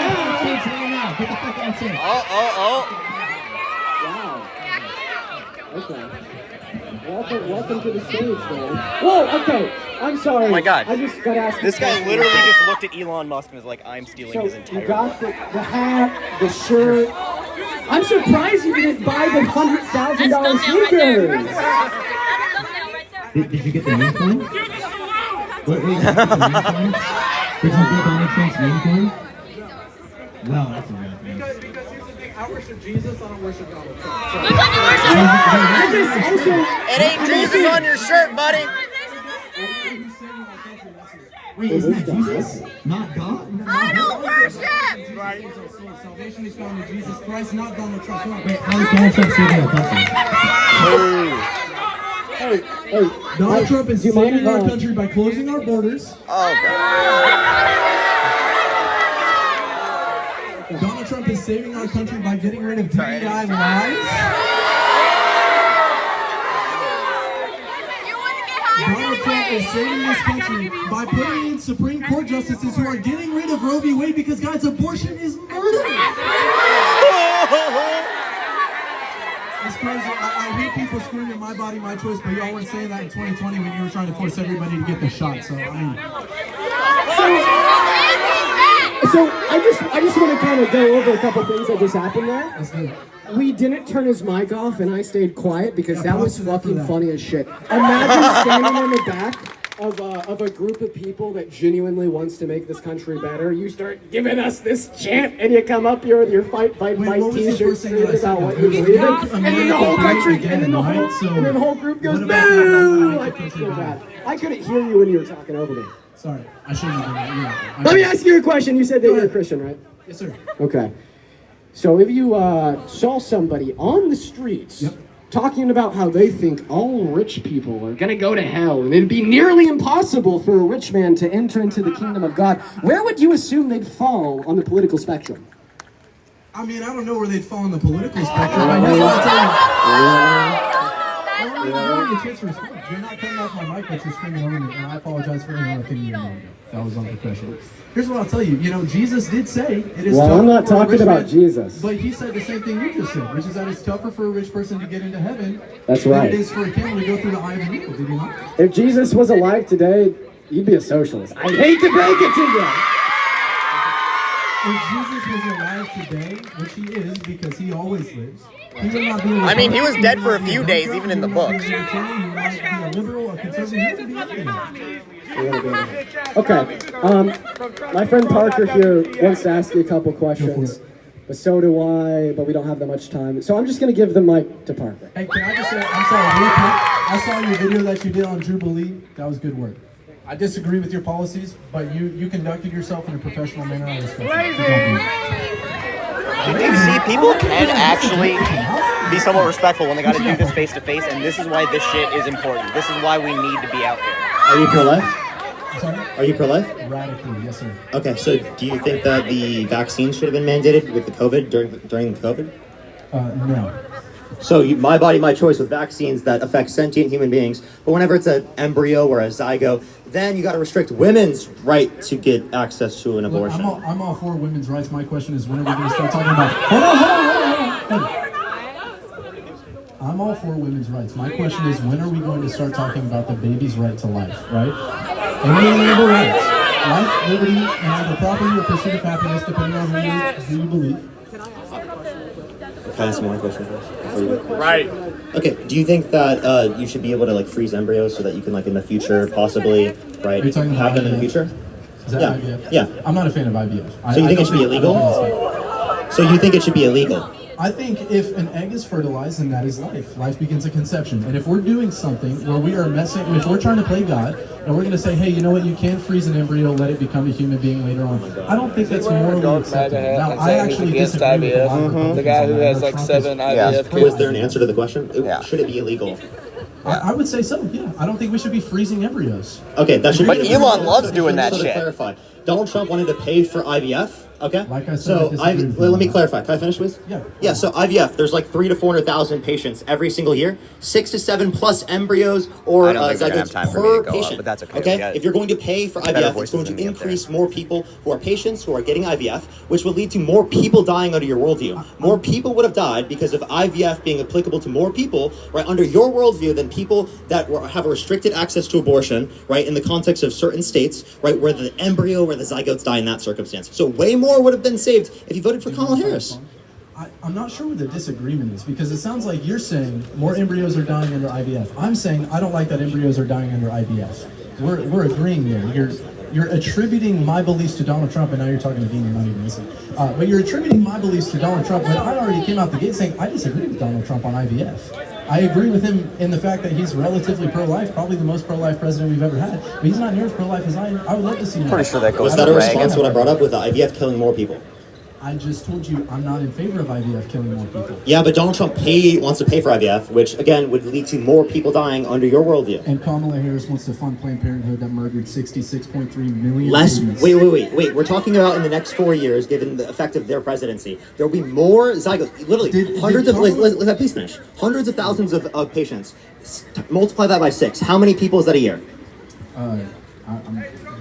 now. Get the fuck on stage. Wow. Okay. Welcome to the stage, man. Whoa, okay. I'm sorry. Oh my God. I just got asked. This guy literally just looked at Elon Musk and was like, I'm stealing his entire You got the hat, the shirt. I'm surprised you didn't buy the $100,000 sneakers. Did you get the meme coin? Wait, did you get Donald Trump's meme coin? Well, that's a real thing. Because here's the thing, I worship Jesus, I don't worship Donald Trump. It ain't Jesus on your shirt, buddy. Wait, isn't that Jesus? Not God? I don't worship! Right. Salvation is found in Jesus Christ, not Donald Trump. Wait, how is Donald Trump saving our country? Hey, Donald Trump is saving our country by closing our borders. Oh, God. Donald Trump is saving our country by getting rid of DEI lies. Donald Trump is saving this country by putting in Supreme Court justices who are getting rid of Roe v. Wade because, guys, abortion is murder. It's crazy. I hear people screaming, my body, my choice, but y'all weren't saying that in 2020 when you were trying to force everybody to get the shot. So, I mean... So I just want to kind of go over a couple things that just happened there. We didn't turn his mic off, and I stayed quiet because that was fucking funny as shit. Imagine standing in the back of a group of people that genuinely wants to make this country better. You start giving us this chant, and you come up here with your fight t-shirt screaming about what you believe in, and then the whole country, and then the whole group goes boo! I feel bad. I couldn't hear you when you were talking over me. Sorry, I shouldn't have done that. Yeah, Let me ask you a question. You said that you're a Christian, right? Yes, sir. Okay. So if you saw somebody on the streets talking about how they think all rich people are going to go to hell, and it'd be nearly impossible for a rich man to enter into the kingdom of God, where would you assume they'd fall on the political spectrum? I mean, I don't know where they'd fall on the political spectrum. I guess I'll tell you. You're not cutting off my mic, but you're screaming over me, and I apologize for anyone thinking you're wrong. That was unprofessional. Here's what I'll tell you. You know, Jesus did say it is. Well, I'm not talking about Jesus. But he said the same thing you just said, which is that it's tougher for a rich person to get into heaven. That's right. Than it is for a camel to go through the eye of a needle. Did you not? If Jesus was alive today, he'd be a socialist. I hate to break it to you. If Jesus was alive today, which he is because he always lives, he would not be. I mean, he was dead for a few days, even in the books. He might be a liberal, a conservative, he could be anything. Okay, my friend Parker here wants to ask you a couple questions, but so do I, but we don't have that much time. So I'm just going to give the mic to Parker. Hey, can I just say, I'm sorry, real quick, I saw your video that you did on Jubilee. That was good work. I disagree with your policies, but you conducted yourself in a professional manner. I respect it. You see, people can actually be somewhat respectful when they got to do this face to face, and this is why this shit is important. This is why we need to be out there. Are you pro-life? I'm sorry? Are you pro-life? Radically, yes, sir. Okay, so do you think that the vaccine should have been mandated with the COVID during the COVID? No. So my body, my choice with vaccines that affect sentient human beings, but whenever it's an embryo or a zygote, then you got to restrict women's right to get access to an abortion. Look, I'm all for women's rights. My question is, when are we going to start talking about... Hold on. I'm all for women's rights. My question is, when are we going to start talking about the baby's right to life, right? Inalienable rights. Life, liberty, and either property or pursuit of happiness, depending on who you believe. Can I ask one question first? Right. Okay, do you think that you should be able to like freeze embryos so that you can like in the future possibly, right, have them in the future? Is that Yeah, IVF? yeah. I'm not a fan of IVF. So you think it should be illegal? So you think it should be illegal? I think if an egg is fertilized, then that is life. Life begins at conception. And if we're doing something where we are if we're trying to play God, and we're going to say, hey, you know what, you can freeze an embryo, let it become a human being later on. I don't think that's morally acceptable. Now, I actually disagree with a lot of Republicans. The guy who has like 7 IVF kids. Was there an answer to the question? Should it be illegal? I would say so, yeah. I don't think we should be freezing embryos. Okay, that should But be... Elon loves doing that So to shit. clarify, Donald Trump wanted to pay for IVF, okay? Like I said, so let me clarify. Can I finish, please? Yeah. Yeah, so IVF, there's like 300,000 to 400,000 patients every single year, 6 to 7 plus embryos or I don't think we're gonna have zygotes time for me per to go up, patient. but that's okay. Okay, We got if you're going to pay for better IVF, it's voices going to than me up there. increase more people who are patients who are getting IVF, which will lead to more people dying under your worldview. More people would have died because of IVF being applicable to more people, right, under your worldview than people that have a restricted access to abortion, right, in the context of certain states, right, where the embryo or the zygotes die in that circumstance. So way more would have been saved if you voted for Kamala Harris. I'm not sure what the disagreement is, because it sounds like you're saying more embryos are dying under IVF. I'm saying I don't like that embryos are dying under IVF. We're agreeing there. You're attributing my beliefs to Donald Trump, and now you're talking to Dean, you're not even listening. But you're attributing my beliefs to Donald Trump when I already came out the gate saying I disagree with Donald Trump on IVF. I agree with him in the fact that he's relatively pro-life, probably the most pro-life president we've ever had, but he's not near as pro-life as I am. I would love to see him. Pretty sure that goes Was that a response to what I brought up with the IVF killing more people? I just told you I'm not in favor of IVF killing more people. Yeah, but Donald Trump wants to pay for IVF, which again would lead to more people dying under your worldview. And Kamala Harris wants to fund Planned Parenthood that murdered 66.3 million Less. babies. Wait. We're talking about in the next 4 years, given the effect of their presidency, there will be more zygotes. Literally, hundreds of. Let that piece finish. Hundreds of thousands of patients. Multiply that by 6. How many people is that a year?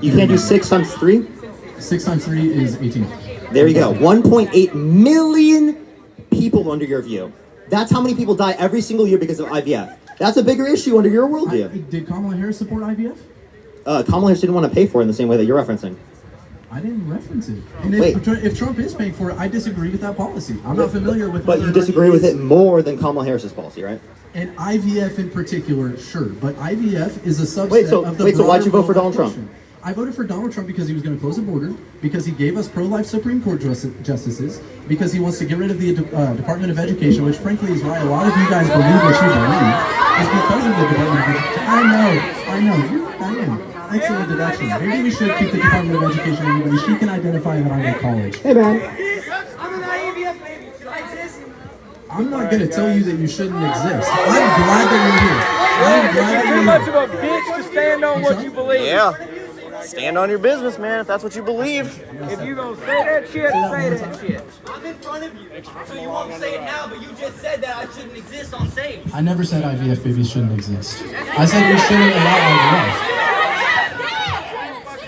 You can't do 6 times 3. 6 times 3 is 18. There you go. 1.8 million people under your view. That's how many people die every single year because of IVF. That's a bigger issue under your worldview. Did Kamala Harris support IVF? Kamala Harris didn't want to pay for it in the same way that you're referencing. I didn't reference it. And if Trump is paying for it, I disagree with that policy. I'm not familiar with. But you disagree with it more than Kamala Harris's policy, right? And IVF in particular, sure. But IVF is a subset of the. So why'd you vote for Donald Trump? I voted for Donald Trump because he was going to close the border, because he gave us pro-life Supreme Court justices, because he wants to get rid of the Department of Education, which frankly is why a lot of you guys believe what you believe, is because of the Department of Education. I know. Excellent deduction. Maybe we should keep the Department of Education anybody. She can identify that I'm at college. Hey, man. I'm an IVF baby. Should I exist? I'm not going to tell you that you shouldn't exist. I'm glad that you're here. I'm glad that You're you're too much here. of a bitch to stand on what you believe. Yeah. Stand on your business, man, if that's what you believe. If you gonna say that shit, say that shit. I'm in front of you, so you won't say it now, but you just said that I shouldn't exist on stage. I never said IVF babies shouldn't exist. I said we shouldn't allow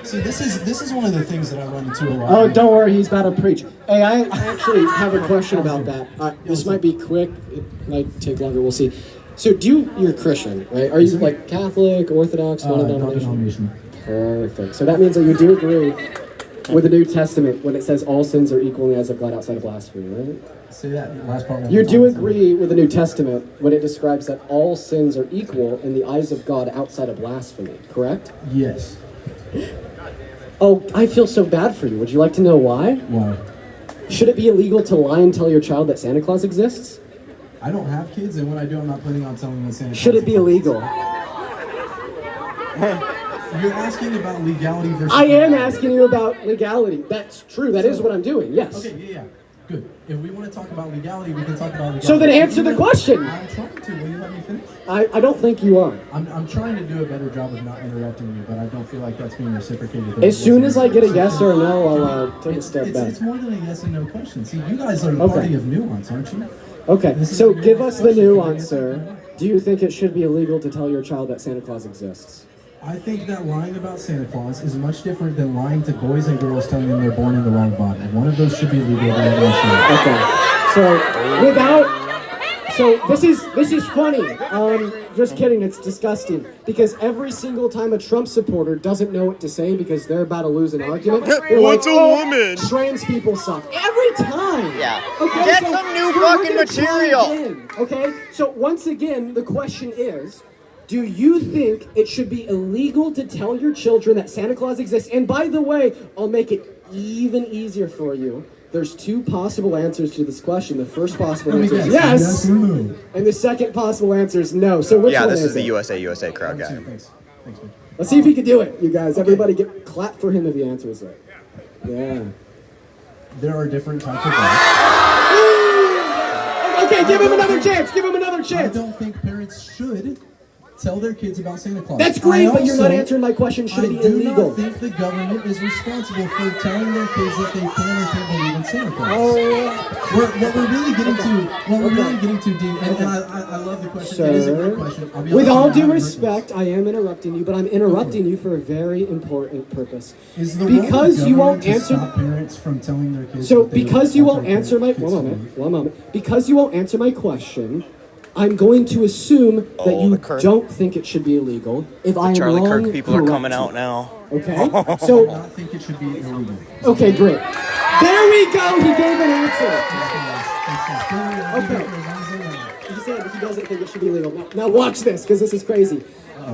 IVF. See, this is one of the things that I run into a lot. Oh, don't worry, he's about to preach. Hey, I actually have a question about that. This might be quick, it might take longer, we'll see. So you're Christian, right? Are you like Catholic, Orthodox, non-denomination? Perfect. So that means that you do agree with the New Testament when it says all sins are equal in the eyes of God outside of blasphemy, right? Say that last part. You do agree with the New Testament when it describes that all sins are equal in the eyes of God outside of blasphemy, correct? Yes. Oh, I feel so bad for you. Would you like to know why? Why? Should it be illegal to lie and tell your child that Santa Claus exists? I don't have kids, and when I do, I'm not planning on telling them that Santa Claus Should it be illegal? You're asking about legality versus... I am asking you about legality. That's true. That is what I'm doing, yes. Okay, yeah. Good. If we want to talk about legality, we can talk about legality. So then answer the question. I'm trying to. Will you let me finish? I don't think you are. I'm trying to do a better job of not interrupting you, but I don't feel like that's being reciprocated. As soon as I get a yes or a no, I'll take a step back. It's more than a yes and no question. See, you guys are the party of nuance, aren't you? Okay, so give us the nuance, sir. Do you think it should be illegal to tell your child that Santa Claus exists? I think that lying about Santa Claus is much different than lying to boys and girls telling them they're born in the wrong body. One of those should be legal. Okay, so this is funny. Just kidding, it's disgusting. Because every single time a Trump supporter doesn't know what to say because they're about to lose an argument, they're What's like, a woman? Trans people suck. Every time! Yeah. Okay, Get so some new we're fucking gonna try material. again, okay? So once again, the question is, do you think it should be illegal to tell your children that Santa Claus exists? And by the way, I'll make it even easier for you. There's two possible answers to this question. The first possible answer is yes, and the second possible answer is no. So which one this is is the it? USA crowd guy. Let's see if he can do it, you guys. Everybody clap for him if he answers it. Yeah. There are different types of Okay, give him another chance. Give him another chance. I don't think parents should tell their kids about Santa Claus. That's great, but you're not answering my question. Should it be illegal? I do not think the government is responsible for telling their kids that they can or can't believe in Santa Claus. What we're really getting to, Dean, and I love the question. Sir, it is a great question. with all due respect, I am interrupting you, but I'm interrupting you for a very important purpose. Is the because role of you won't government to answer. stop parents from telling their kids. So that they because you want won't their answer my kids to one believe? moment, because you won't answer my question, I'm going to assume that you don't think it should be illegal. If I am Charlie wrong, Kirk people are correct coming me. out now. Okay, I so do not think it should be illegal. okay, great. There we go. He gave an answer. Okay. He said he doesn't think it should be illegal. Now watch this, because this is crazy.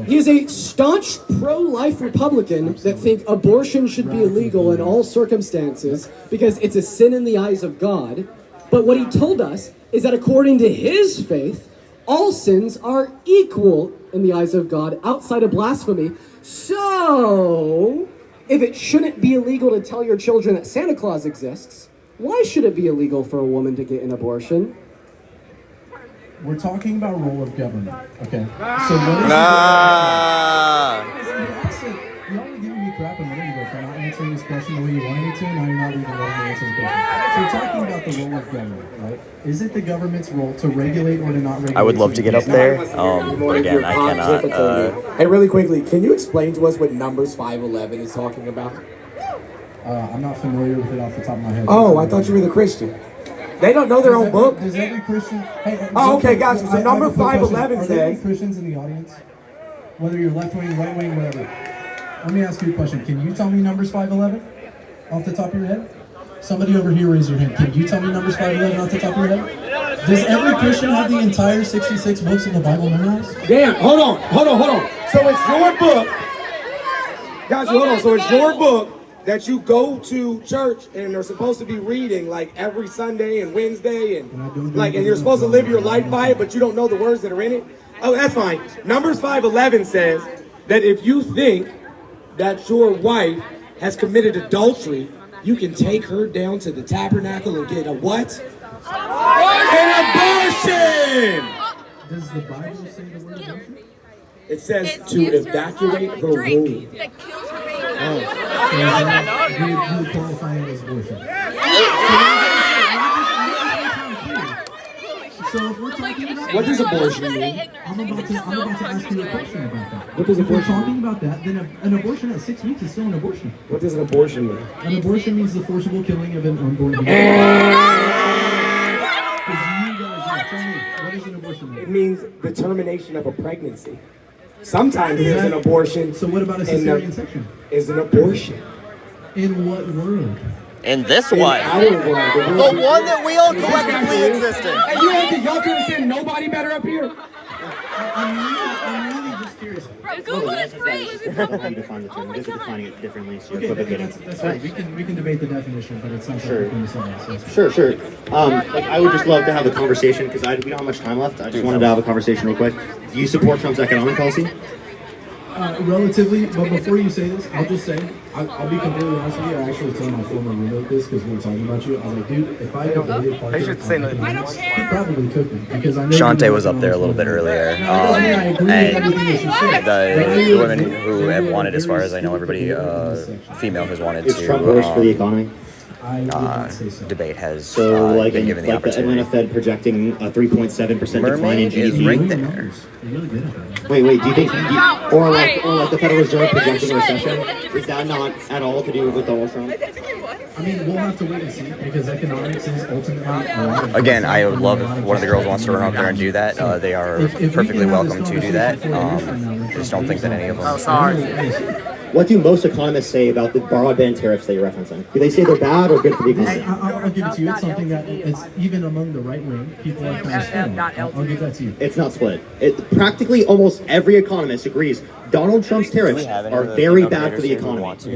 He is a staunch pro-life Republican that think abortion should be illegal in all circumstances because it's a sin in the eyes of God. But what he told us is that according to his faith, all sins are equal in the eyes of God outside of blasphemy. So, if it shouldn't be illegal to tell your children that Santa Claus exists, why should it be illegal for a woman to get an abortion? We're talking about role of government, okay? So y'all were giving me crap a minute ago for not answering this question the way you wanted me to, now you're not even letting me answer the question. So we're talking about the role of government, right? Is it the government's role to regulate or to not regulate? I would love to get up there, but again, I cannot. Hey, really quickly, can you explain to us what Numbers 5:11 is talking about? I'm not familiar with it off the top of my head. Oh, I thought you were the Christian. They don't know their own book. Does every Christian? Hey, oh, okay, gotcha. So number 5:11 says. Are there any says. Christians in the audience? Whether you're left wing, right wing, whatever. Let me ask you a question. Can you tell me Numbers 5:11 off the top of your head? Somebody over here raise your hand. Can you tell me Numbers 5:11 off the top of your head? Does every Christian have the entire 66 books of the Bible memorized? Damn, hold on. So it's your book. Gotcha, hold on. So it's your book that you go to church and they're supposed to be reading like every Sunday and Wednesday and you're supposed to live your life by it, but you don't know the words that are in it. Oh, that's fine. Numbers 5:11 says that if you think that your wife has committed adultery, you can take her down to the tabernacle and get a what? An abortion! Does the Bible say the word abortion? It says to evacuate her womb. You qualify it as abortion. So if we're talking about what does abortion mean? I'm about to ask you a question about that. What does if we're abortion talking about that, then an abortion at 6 weeks is still an abortion. What does an abortion mean? An abortion means the forcible killing of an unborn baby. What does an abortion mean? It means the termination of a pregnancy. Sometimes there's an abortion. So what about a cesarean section? Is an abortion. In what world? In this one. The one that we all collectively exist in. Hey, you don't think y'all could have said nobody better up here? I'm really just curious. Google is free. How you define the term? Because you're defining it differently, so you're equivocating. That's right. We can debate the definition, but it sounds like we're doing something else. Sure. I would just love to have the conversation because we don't have much time left. I just wanted to have a conversation real quick. Do you support Trump's economic policy? Relatively, but before you say this, I'll just say, I'll be completely honest with you. I actually told my former roommate this because we were talking about you. I was like, dude, if I had dated Parker, he probably cooked me because I know Shante was up there a little bit earlier. And the women who have wanted, as far as I know, everybody female has wanted Is Trump worse for the economy? debate has like been given the like the opportunity. Atlanta Fed projecting a 3.7% decline in GDP. Is right there. Wait, do you think, or like the Federal Reserve projecting a recession? Is that not at all to do with Donald Trump? I mean, we'll have to wait and see because economics is ultimately. Again, I would love if one of the girls wants to run up there and do that. They are perfectly welcome to do that. I just don't think that any of them. Oh, sorry. What do most economists say about the broadband tariffs that you're referencing? Do they say they're bad or good for the economy? I'll give it to you. It's something that it's even among the right wing. People are kind of split. I'll give that to you. It's not split. Practically almost every economist agrees Donald Trump's tariffs are very bad for the economy. Do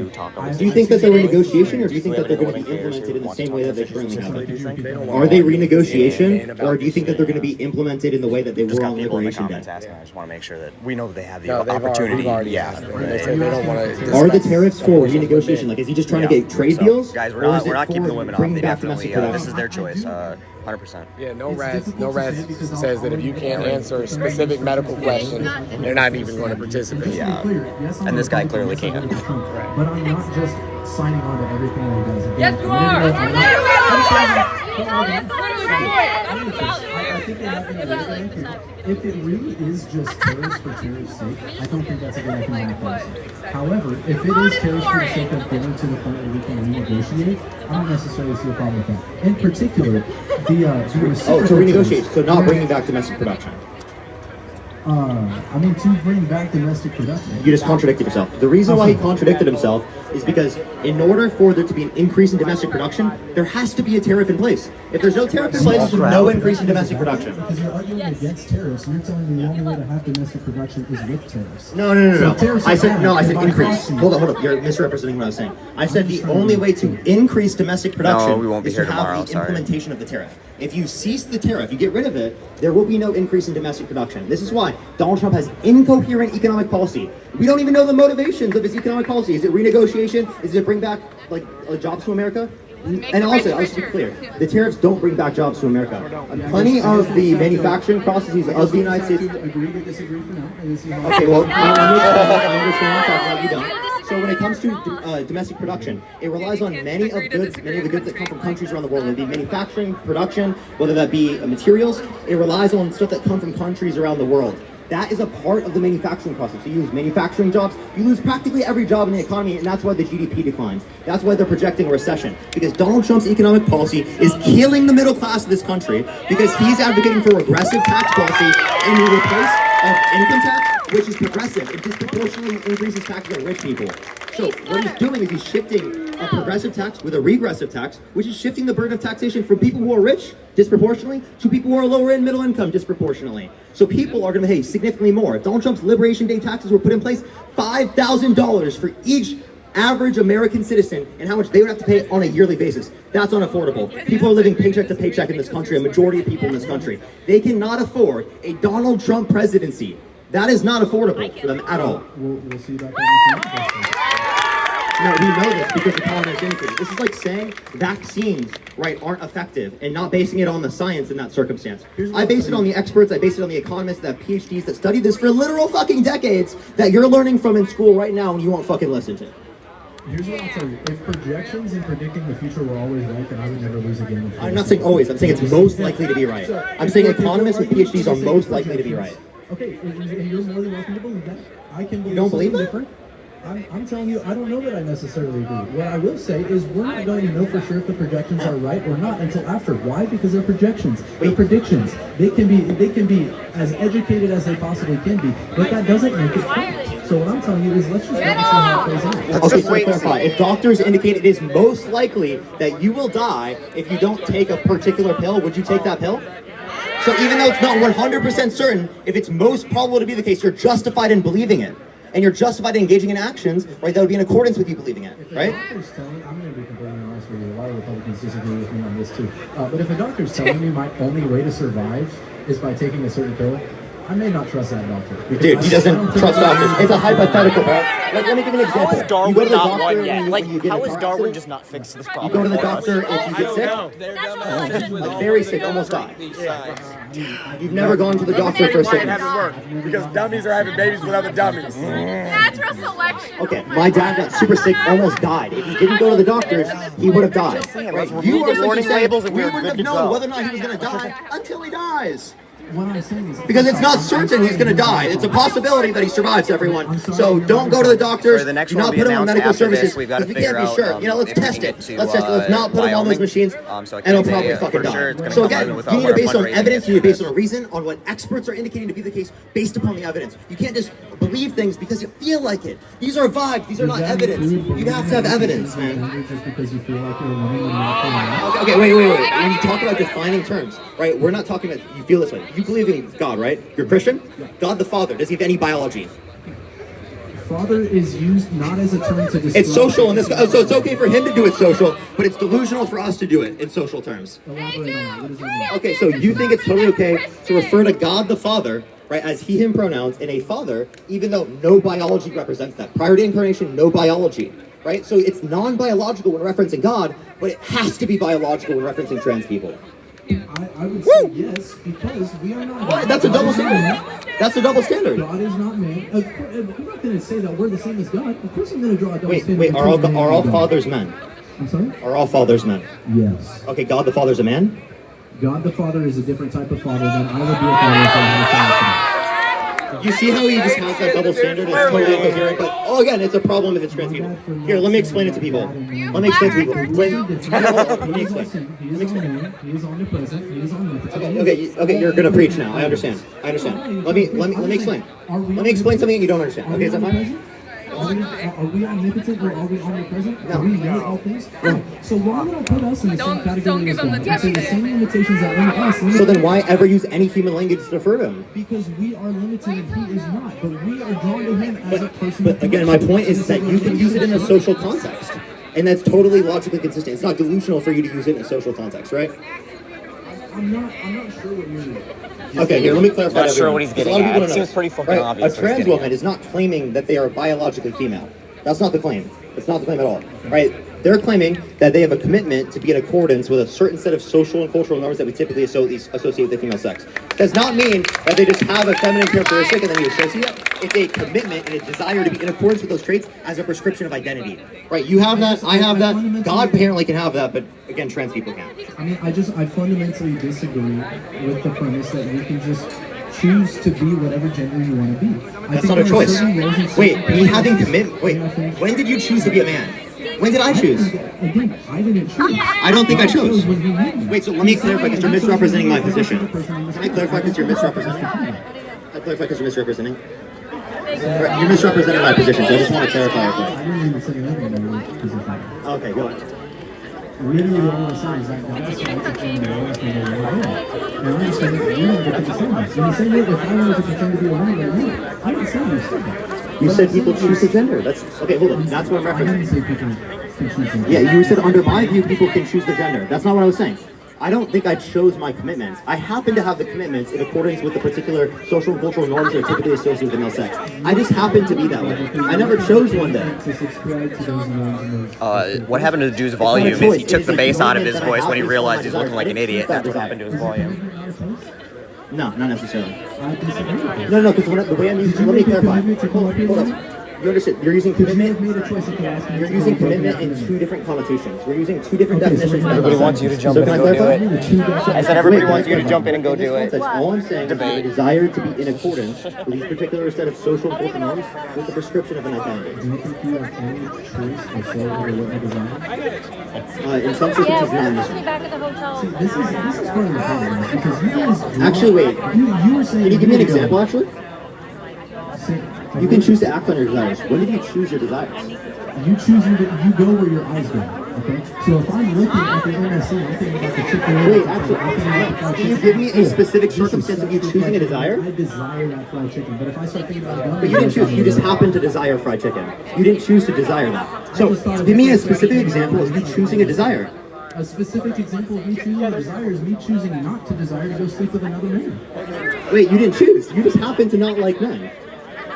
you think that they're renegotiation, or do you think that they're going to be implemented in the same way that they currently have it? Are they renegotiation, or do you think that they're going to be implemented in the way that they were on Liberation Day? I just want to make sure that we know that they have the opportunity. Are the tariffs for renegotiation? Like, is he just trying to get trade deals? Guys, we're not keeping the women off. They definitely, this is their choice. 100%. Yeah, no rats says that if you can't answer a specific medical question, they're not even going to participate. Yeah, and this guy clearly can't. But I'm not just signing on to everything that he does. Yes, you are. If it really is just tariffs for tariffs' sake, I don't think that's a good economic policy. However, if it is tariffs for the sake of getting to the point where we can renegotiate, I don't necessarily see a problem with that. In particular, the reciprocal to renegotiate, so not bringing back domestic production. I mean, to bring back domestic production. You just contradicted yourself. The reason why he contradicted himself is because in order for there to be an increase in domestic production, there has to be a tariff in place. If there's no tariff in place, there's no increase in domestic production. Because you're arguing against tariffs, you're telling me the only way to have domestic production is with tariffs. No. I said increase. Hold up. You're misrepresenting what I was saying. I said the only way to increase domestic production is to have the implementation of the tariff. If you cease the tariff, you get rid of it, there will be no increase in domestic production. This is why Donald Trump has incoherent economic policy. We don't even know the motivations of his economic policy. Is it renegotiation? Is it bring back jobs to America? And also, I'll just be clear, the tariffs don't bring back jobs to America. Plenty of the manufacturing processes of the United States. Agree to disagree for now. Okay, well, I understand. Talk about you don't. So when it comes to domestic production, it relies on many of the goods that come from countries around the world, whether it be manufacturing, production, whether that be materials. It relies on stuff that come from countries around the world. That is a part of the manufacturing process. So you lose manufacturing jobs, you lose practically every job in the economy, and that's why the GDP declines. That's why they're projecting a recession. Because Donald Trump's economic policy is killing the middle class of this country because he's advocating for regressive tax policy in the place of income tax, which is progressive. It disproportionately increases taxes on rich people. So what he's doing is he's shifting a progressive tax with a regressive tax, which is shifting the burden of taxation from people who are rich disproportionately to people who are lower in middle income disproportionately. So people are going to pay significantly more. If Donald Trump's Liberation Day taxes were put in place, $5,000 for each average American citizen and how much they would have to pay on a yearly basis. That's unaffordable. People are living paycheck to paycheck in this country, a majority of people in this country. They cannot afford a Donald Trump presidency. That is not affordable for them at all. We'll see about that. No, we know this because the economy is indicated. This is like saying vaccines, aren't effective and not basing it on the science in that circumstance. I base it on the experts, I base it on the economists that have PhDs that studied this for literal fucking decades that you're learning from in school right now and you won't fucking listen to. Here's what I'll tell you. If projections and predicting the future were always right, then I would never lose a game. I'm not saying always. I'm saying it's most likely to be right. I'm saying economists with PhDs are most likely to be right. Okay, and you're more than welcome to believe that. I can believe you don't believe that? Different. I'm telling you, I don't know that I necessarily agree. What I will say is we're not going to know for sure if the projections are right or not until after. Why? Because they're projections. They're predictions. They can be as educated as they possibly can be, but that doesn't make it fact. So what I'm telling you is let's just wait and see how it plays out. Okay, so clarify. If doctors indicate it is most likely that you will die if you don't take a particular pill, would you take that pill? So even though it's not 100% certain, if it's most probable to be the case, you're justified in believing it. And you're justified in engaging in actions, that would be in accordance with you believing it, right? If a doctor's telling me, I'm going to be completely honest with you, a lot of Republicans disagree with me on this too, but if a doctor's telling me my only way to survive is by taking a certain pill, I may not trust that doctor. Dude, he doesn't trust doctors. It's a hypothetical, bro. Like, let me give you an example. How is Darwin you go to the not doctor one when yet? you- Like, when you get how a is car Darwin accident. just not fixed this You problem? go to the for us? doctor if you get sick, like very sick, almost die. You've never gone to the doctor for a Why it sickness. hasn't worked? Because dummies are having babies with other dummies. Natural selection. Okay, my dad got super sick, almost died. If he didn't go to the doctor, he would have died. Right? You are warning labels and we we're wouldn't good have to known go. whether or not he was going to die until he dies. What I'm saying is, Because it's not certain he's going to die. It's a possibility that he survives, everyone. So don't go to the doctors. Sorry, the next Do one not will be put him on announced medical after this. services. We've got to We figure can't be out, sure. You know, let's if we test can it. get to, Let's test it. Let's not put him on those Wyoming. machines, So I and can't he'll say, probably for fucking sure it's die. gonna So come again, out with you need what to our base on fundraising evidence. is You need to for base this. on reason, on what experts are indicating to be the case, based upon the evidence. You can't just believe things because you feel like it. These are vibes. These are not evidence. You have to have evidence, man. just because you feel like you're a woman and you're Okay, wait. When you talk about defining terms, right? We're not talking about you feel this way. You believe in God, right? You're Christian? God the Father. Does he have any biology? Father is used not as a term to describe. It's social in this. So it's okay for him to do it social, but it's delusional for us to do it in social terms. Elaborate on that. What does that mean? Okay, so you think it's totally okay to refer to God the Father, right, as he, him pronouns, and a father, even though no biology represents that. Prior to incarnation, no biology, right? So it's non-biological when referencing God, but it has to be biological when referencing trans people. I would say yes, because we are not. What? That's a double standard. That's a double standard. God is not man. Of course, I'm not going to say that we're the same as God. Of course, I'm going to draw a double standard. Wait, are between man all and God. fathers men? I'm sorry? Are all fathers men? Yes. Okay, God the Father's a man? God the Father is a different type of father than I would be if I was a father. You see how he just has that double standard? It's totally incoherent, but again, it's a problem if it's trans people. Here, let me explain it to people. Let me explain to people. Let me explain. He is man. He is omnipresent. He is omnipotent. Okay, you're gonna preach now. I understand. Let me explain. Let me explain something you don't understand. Okay, is that fine? Are we omnipotent or are we omnipresent? No. Do we know all things? No. So why would I put us in the same category as God? And say the same limitations that limit us. So then why ever use any human language to refer to him? Because we are limited and he is not. But we are drawn to him as a person. But again, my point is that you can use it in a social context. And that's totally logically consistent. It's not delusional for you to use it in a social context, right? I'm not sure what you're. Okay, here, let me clarify. Not sure what he's getting at. It seems pretty fucking obvious A what he's trans getting woman is not claiming that they are biologically female. That's not the claim. It's not the claim at all, right? They're claiming that they have a commitment to be in accordance with a certain set of social and cultural norms that we typically associate with the female sex. Does not mean that they just have a feminine characteristic and then you associate it. It's a commitment and a desire to be in accordance with those traits as a prescription of identity, right? You have that, I have that, God apparently can have that, but again, trans people can't. I mean, I fundamentally disagree with the premise that you can just choose to be whatever gender you want to be. That's not a choice. Wait, me having commitment. Wait, when did you choose to be a man? When did I choose? Again, I didn't choose. I don't think I chose. Wait, so let me clarify because you're misrepresenting my position. Can I clarify because you're misrepresenting? I clarify because you're misrepresenting. You're misrepresenting my position, so I just want to clarify. I didn't even say anything about your position. Okay, go ahead. Really, what I want to say is that God decides to change the world for the world. And I understand that you have to defend this. And you say, look, if I wanted to pretend to be a woman, then no. I didn't say you said that. You said people choose the gender. That's okay. Hold on. That's what I'm I didn't referencing. say people can choose the gender. Yeah, you said under my view, people can choose the gender. That's not what I was saying. I don't think I chose my commitments. I happen to have the commitments in accordance with the particular social and cultural norms that are typically associated with male sex. I just happen to be that way. I never chose one day. What happened to the dude's volume is he took the bass out of his voice when he realized he's looking like an idiot. That's what happened to his volume. No, not necessarily. No, because the way I'm using, let me clarify. Hold up. You understand? You're using commitment. You're using commitment in two different connotations. We're using two different definitions. Everybody wants you to jump in and go do it. I said everybody wants you to jump in and go do it. That's all I'm saying. Debate. The desire to be in accordance with these particular set of social and cultural norms with the prescription of an identity. Do you think you have any choice or say what you desire? In some circumstances, not in this one. back at the hotel. See, this is part of the problem because you guys. Actually, wait. You were saying. Can you give me an example, actually? See, You can choose to act on your desires. When did you choose your desires? you go where your eyes go. Okay. So if I'm looking at the MSC, I'm thinking about the chicken. Wait, actually, can you give me a specific circumstance of you choosing a desire? I desire that fried chicken, but if I start thinking about But you didn't choose. You just happened to desire fried chicken. You didn't choose to desire that. So give me a specific example of you choosing a desire. A specific example of me choosing a desire is me choosing not to desire to go sleep with another man. Wait, you didn't choose. You just happen to not like men.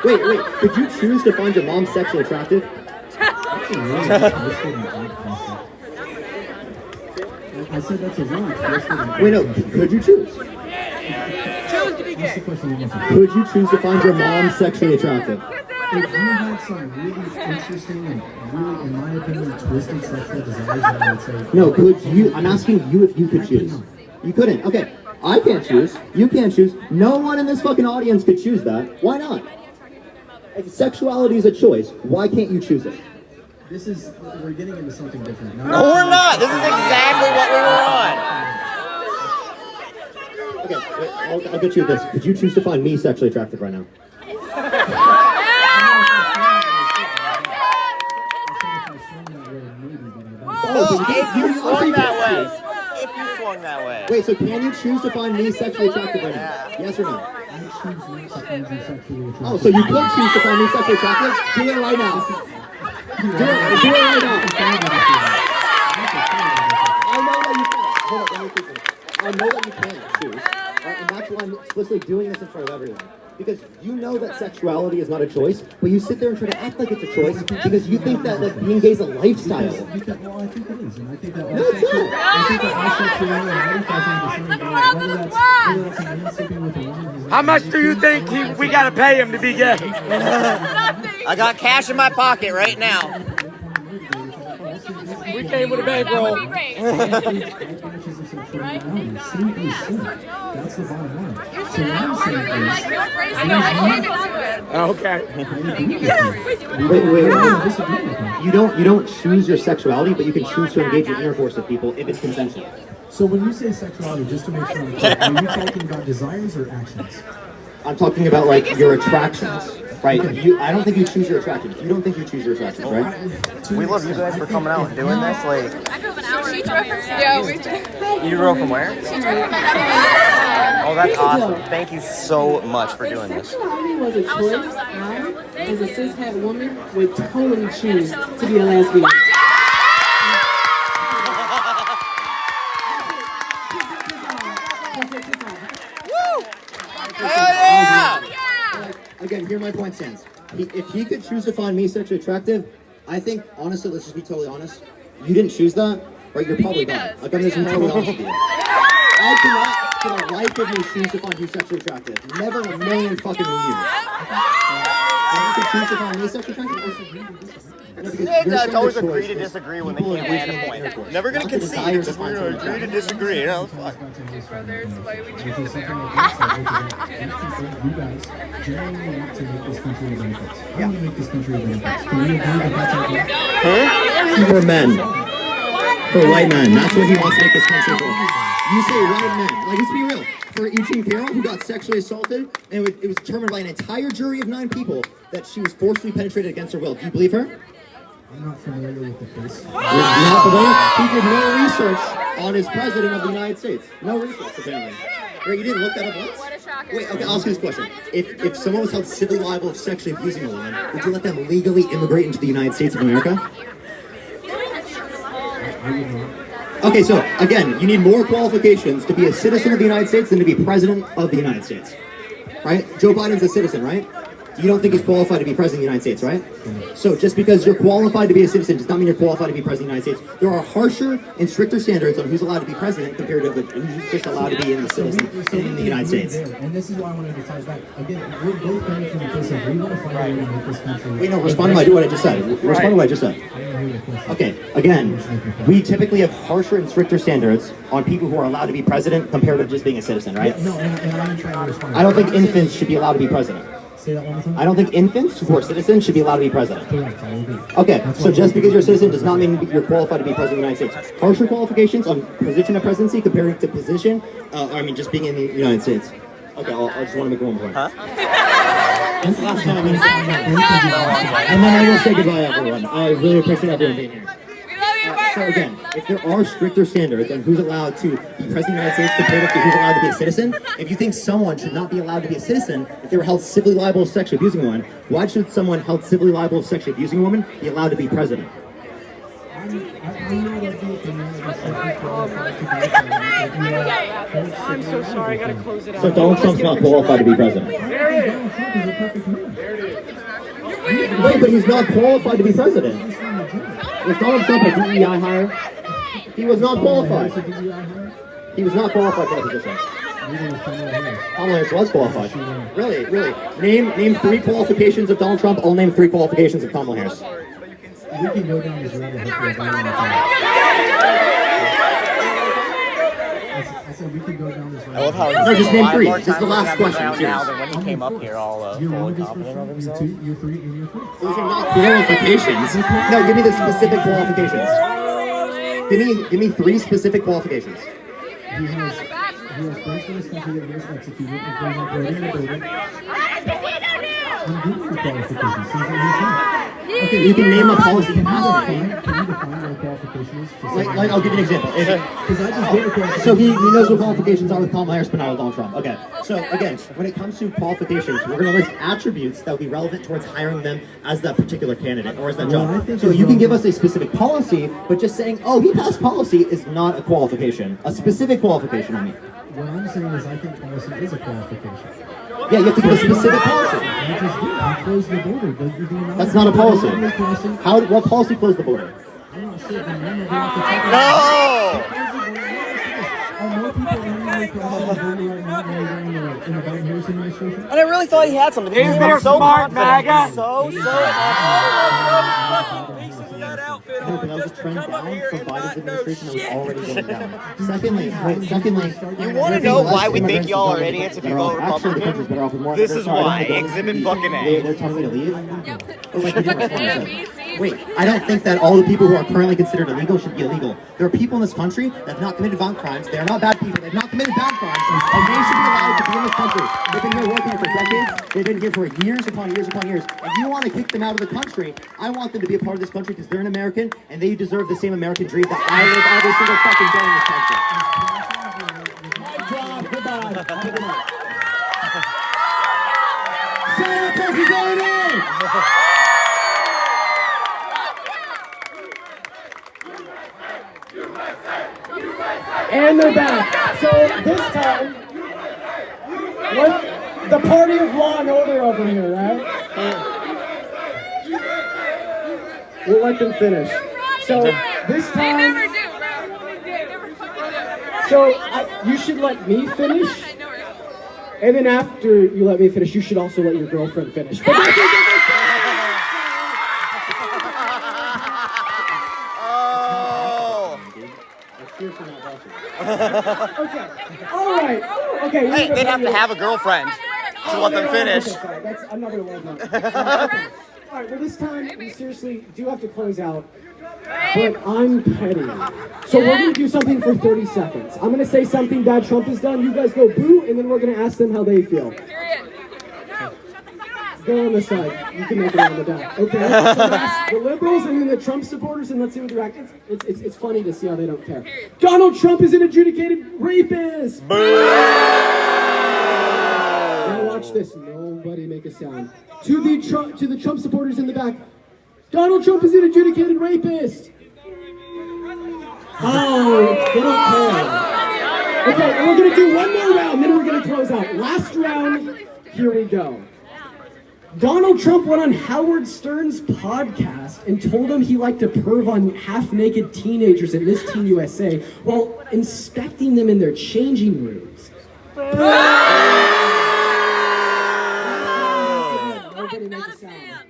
Wait. Could you choose to find your mom sexually attractive? I said that's a wrong. Wait, no. Could you choose? Could you choose to find your mom sexually attractive? If you had some really interesting and really, in my opinion, twisted sexual desires, I would say... No, could you? I'm asking you if you could choose. You couldn't. Okay, I can't choose. You can't choose. No one in this fucking audience could choose that. Why not? If sexuality is a choice, why can't you choose it? We're getting into something different. No, we're not. This is exactly what we were on. Okay, wait, I'll get you this. Could you choose to find me sexually attractive right now? If you swung that way. If you swung that way. Wait, so can you choose to find me sexually attractive right now? Yes or no? Oh, so you could choose to find me sexually attractive? Do it right now. Do it right now. I know that you can't. Hold up, let me fix it. I know that you can't choose. And that's why I'm explicitly doing this in front of everyone. Because you know that sexuality is not a choice, but you sit there and try to act like it's a choice because you think that being gay is a lifestyle. Well, I think it is, and I think that No, it's not. I think that whether that's a man sleeping with a woman. How much do you think we gotta pay him to be gay? I got cash in my pocket right now. We came with a bankroll. That's the bottom line. So what I'm saying is, Wait. You don't choose your sexuality, but you can choose to engage in intercourse with people if it's consensual. So when you say sexuality, just to make sure I'm clear, are you talking about desires or actions? I'm talking about like your attractions, right? I don't think you choose your attractions. You don't think you choose your attractions, right? We love you guys for coming out and doing this. Like, I drove an hour. She drove from yeah, we drove. You drove from where? She drove from Oh, that's awesome. Thank you so much for doing this. Sexuality was a choice. I, as a cishet woman, would totally choose to be a lesbian. Again, here my point stands. If he could choose to find me sexually attractive, I think, honestly, let's just be totally honest. You didn't choose that, right? You're probably not. Like, I'm just being totally honest with you. I cannot, for the life of me, choose to find you sexually attractive. Never in a million fucking years. You could choose to find me sexually attractive? It's always agree to disagree when they can't land a point. Never gonna concede. It's just we're gonna agree to disagree. You know, fuck. Brothers, why would you You guys genuinely want to make this country a benefits. I want to make this country a benefits. Can we agree that that's okay? For men. For white men. That's what he wants to make this country for. You say white men. Like, let's be real. For Eugene Carroll, who got sexually assaulted, and it was determined by an entire jury of 9 people that she was forcibly penetrated against her will. Do you believe her? I'm not familiar with the case. You're not familiar? He did no research on his president of the United States. No research, apparently. Right, you didn't look that up once? Wait, okay, I'll ask you this question. If someone was held civilly liable of sexually abusing a woman, would you let them legally immigrate into the United States of America? Okay, so again, you need more qualifications to be a citizen of the United States than to be president of the United States. Right? Joe Biden's a citizen, right? You don't think he's qualified to be president of the United States, right? So just because you're qualified to be a citizen does not mean you're qualified to be president of the United States. There are harsher and stricter standards on who's allowed to be president compared to who's just allowed to be in the United States. And this is why I wanted to tie back. Again, we're both coming from the place of we want to find a way to make this country. Wait, no, respond to what I just said. Respond to what I just said. Okay, again, we typically have harsher and stricter standards on people who are allowed to be president compared to just being a citizen, right? Yeah, no, and I'm trying to respond. I don't think infants should be allowed to be president. Say that one more time? I don't think infants who are citizens should be allowed to be president. Correct, I agree. Okay, so just because you're a citizen does not mean you're qualified to be president of the United States. Harsher qualifications on position of presidency compared to position, just being in the United States. Okay, I just want to make one point. Huh? And then I will say goodbye, everyone. I really appreciate everyone being here. So again, if there are stricter standards on who's allowed to be president of the United States compared to who's allowed to be a citizen, if you think someone should not be allowed to be a citizen if they were held civilly liable of sexually abusing a woman, why should someone held civilly liable of sexually abusing a woman be allowed to be president? I I'm so sorry, I gotta close it out. So Donald Trump's not qualified to be president. There it is. Wait, but he's not qualified to be president. Was Donald Trump a DEI hire? He was not qualified. He was not qualified for the position. Kamala Harris was qualified. Really, really. Name 3 qualifications of Donald Trump. I'll name 3 qualifications of Kamala Harris. We can go down this rabbit hole for a very long time. I said we could go down this rabbit hole. I love how No, just name 3. This is the last question. Now than when he came up here all full confident of himself. You're 3, and you're 4. Those are not qualifications. No, give me the specific qualifications. Give me 3 specific qualifications. He has friends in this country that gets executed and goes on building and building. I'm giving you qualifications. Things that he's not. Okay, you can name a policy. Can you define what a qualification is? Like, I'll give you an example. Because I just gave a qualification. So he knows what qualifications are with Kamala Harris, but not with Donald Trump. Okay. So again, when it comes to qualifications, we're going to list attributes that will be relevant towards hiring them as that particular candidate or as that job. So you can give us a specific policy, but just saying, oh, he passed policy is not a qualification. A specific qualification, I mean. What I'm saying is I think policy is a qualification. Yeah, you have to give a specific policy. You just did. You closed the border. That's not a policy. What policy closed the border? I'm not sure. No! Are more people illegally crossing the border right now than in the Biden Harris administration? And I really thought he had something. Is there smart MAGA? So That was a trend down from Biden's administration that was already going down. Secondly, you want to know why we think y'all are idiots if you vote Republican? This is why. Exhibit fucking A. They're telling me to leave? Wait, I don't think that all the people who are currently considered illegal should be illegal. There are people in this country that have not committed violent crimes. They are not bad people. They have not committed bad crimes. And they should be allowed to be in this country. They've been here working for decades. They've been here for years upon years upon years. If you want to kick them out of the country, I want them to be a part of this country because they're an American and they deserve the same American dream that I live every single fucking day in this country. My job, goodbye. Santos is on in! And they're back. So this time, what the party of law and order over here, right? We'll let them finish. So this time, so you should let me finish, and then after you let me finish, you should also let your girlfriend finish. Okay. All right. Okay. Hey, they'd have to have a girlfriend to let them finish. Okay, that's, I'm not gonna let them. Okay. All right. Well, this time we seriously do have to close out, but I'm petty. So we're gonna do something for 30 seconds. I'm gonna say something bad Trump has done. You guys go boo, and then we're gonna ask them how they feel. Go on the side. You can make it on the back. Okay. So that's the liberals and then the Trump supporters, and let's see what they're acting. It's funny to see how they don't care. Donald Trump is an adjudicated rapist. Now watch this. Nobody make a sound. To the Trump supporters in the back. Donald Trump is an adjudicated rapist. Oh, they don't care. Okay, and we're gonna do one more round, then we're gonna close out. Last round. Here we go. Donald Trump went on Howard Stern's podcast and told him he liked to perv on half-naked teenagers at Miss Teen USA while inspecting them in their changing rooms. Nobody make a sound.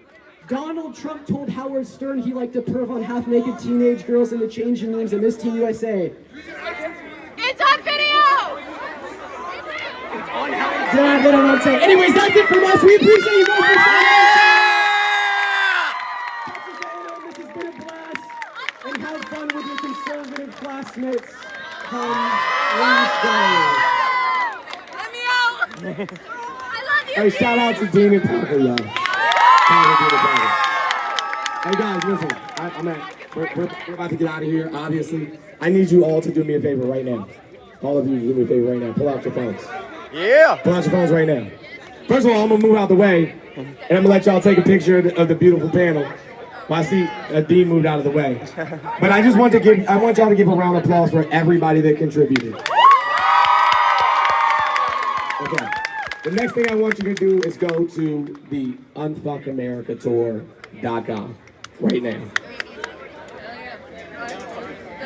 Donald Trump told Howard Stern he liked to perv on half-naked teenage girls in the changing rooms at Miss Teen USA. It's on video! Yeah, they don't know what to say. Anyways, that's it from us. We appreciate you guys for showing up. This has been a blast. And have fun with your conservative classmates come Wednesday. Let me out! I love you! Hey, shout out to Damon Parker, y'all. Hey guys, listen. We're about to get out of here, obviously. I need you all to do me a favor right now. All of you do me a favor right now. Pull out your phones. Yeah. Pull out your phones right now. First of all, I'm gonna move out the way, and I'm gonna let y'all take a picture of the beautiful panel. Well, I see Dean moved out of the way. But I want y'all to give a round of applause for everybody that contributed. Okay. The next thing I want you to do is go to the unfuckamericatour.com right now.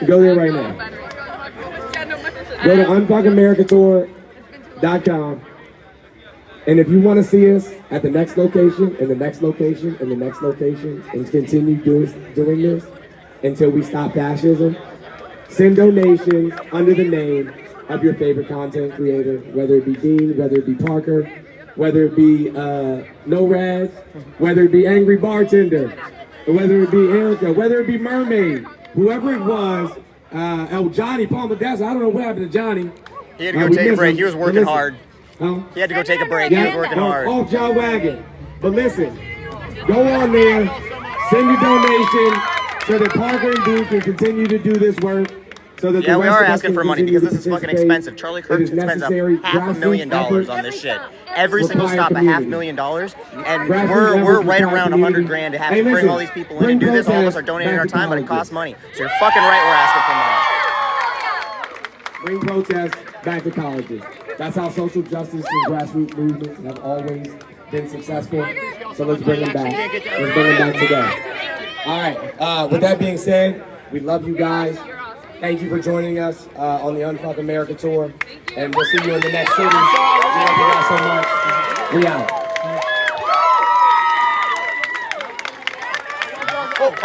Go there right now. Go to unfuckamericatour.com. And if you want to see us at the next location, and the next location, and the next location, and continue doing this until we stop fascism, send donations under the name of your favorite content creator, whether it be Dean, whether it be Parker, whether it be No Raz, whether it be Angry Bartender, whether it be Erica, whether it be Mermaid, whoever it was, Johnny Palmadessa, I don't know what happened to Johnny. He had to go take a break. He was working hard. He had to go take a break. He was working hard. Off y'all wagon. But listen, go on there, send your donation so that Parker and Dean can continue to do this work. So that Yeah, we are asking for money because this is fucking expensive. Charlie Kirk spends $500,000 on this shit. Every single stop, $500,000, and we're right around $100 grand to have to bring all these people in and do this. All of us are donating our time, but it costs money. So you're fucking right. We're asking for money. Bring protests back to colleges. That's how social justice and grassroots movements have always been successful. So let's bring them back. Let's bring them back today. All right. With that being said, we love you guys. Thank you for joining us on the Unfuck America tour, and we'll see you in the next city. We love you guys so much. We out.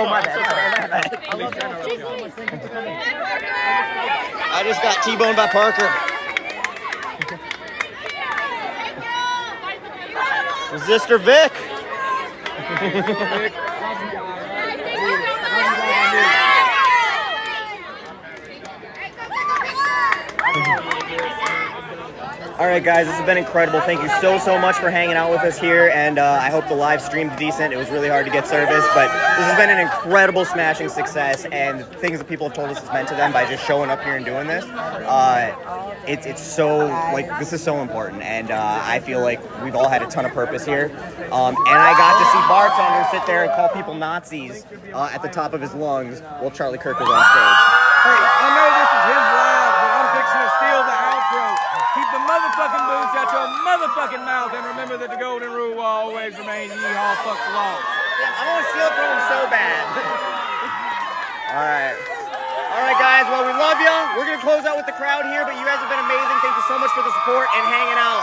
Oh my bad. I just got T-boned by Parker. Resistor Vic. All right, guys, this has been incredible. Thank you so much for hanging out with us here, and I hope the live stream's decent. It was really hard to get service, but this has been an incredible smashing success, and things that people have told us it's meant to them by just showing up here and doing this. It's so, like, this is so important, and I feel like we've all had a ton of purpose here. And I got to see Bartender sit there and call people Nazis at the top of his lungs while Charlie Kirk was on stage. Hey, I know this is his live, but I'm fixing to steal the outro. Keep the motherfucking boots out your motherfucking mouth, and remember that the golden rule will always remain: yeehaw, fuck the law. I want to steal it from him so bad. All right, guys. Well, we love you. We're gonna close out with the crowd here, but you guys have been amazing. Thank you so much for the support and hanging out.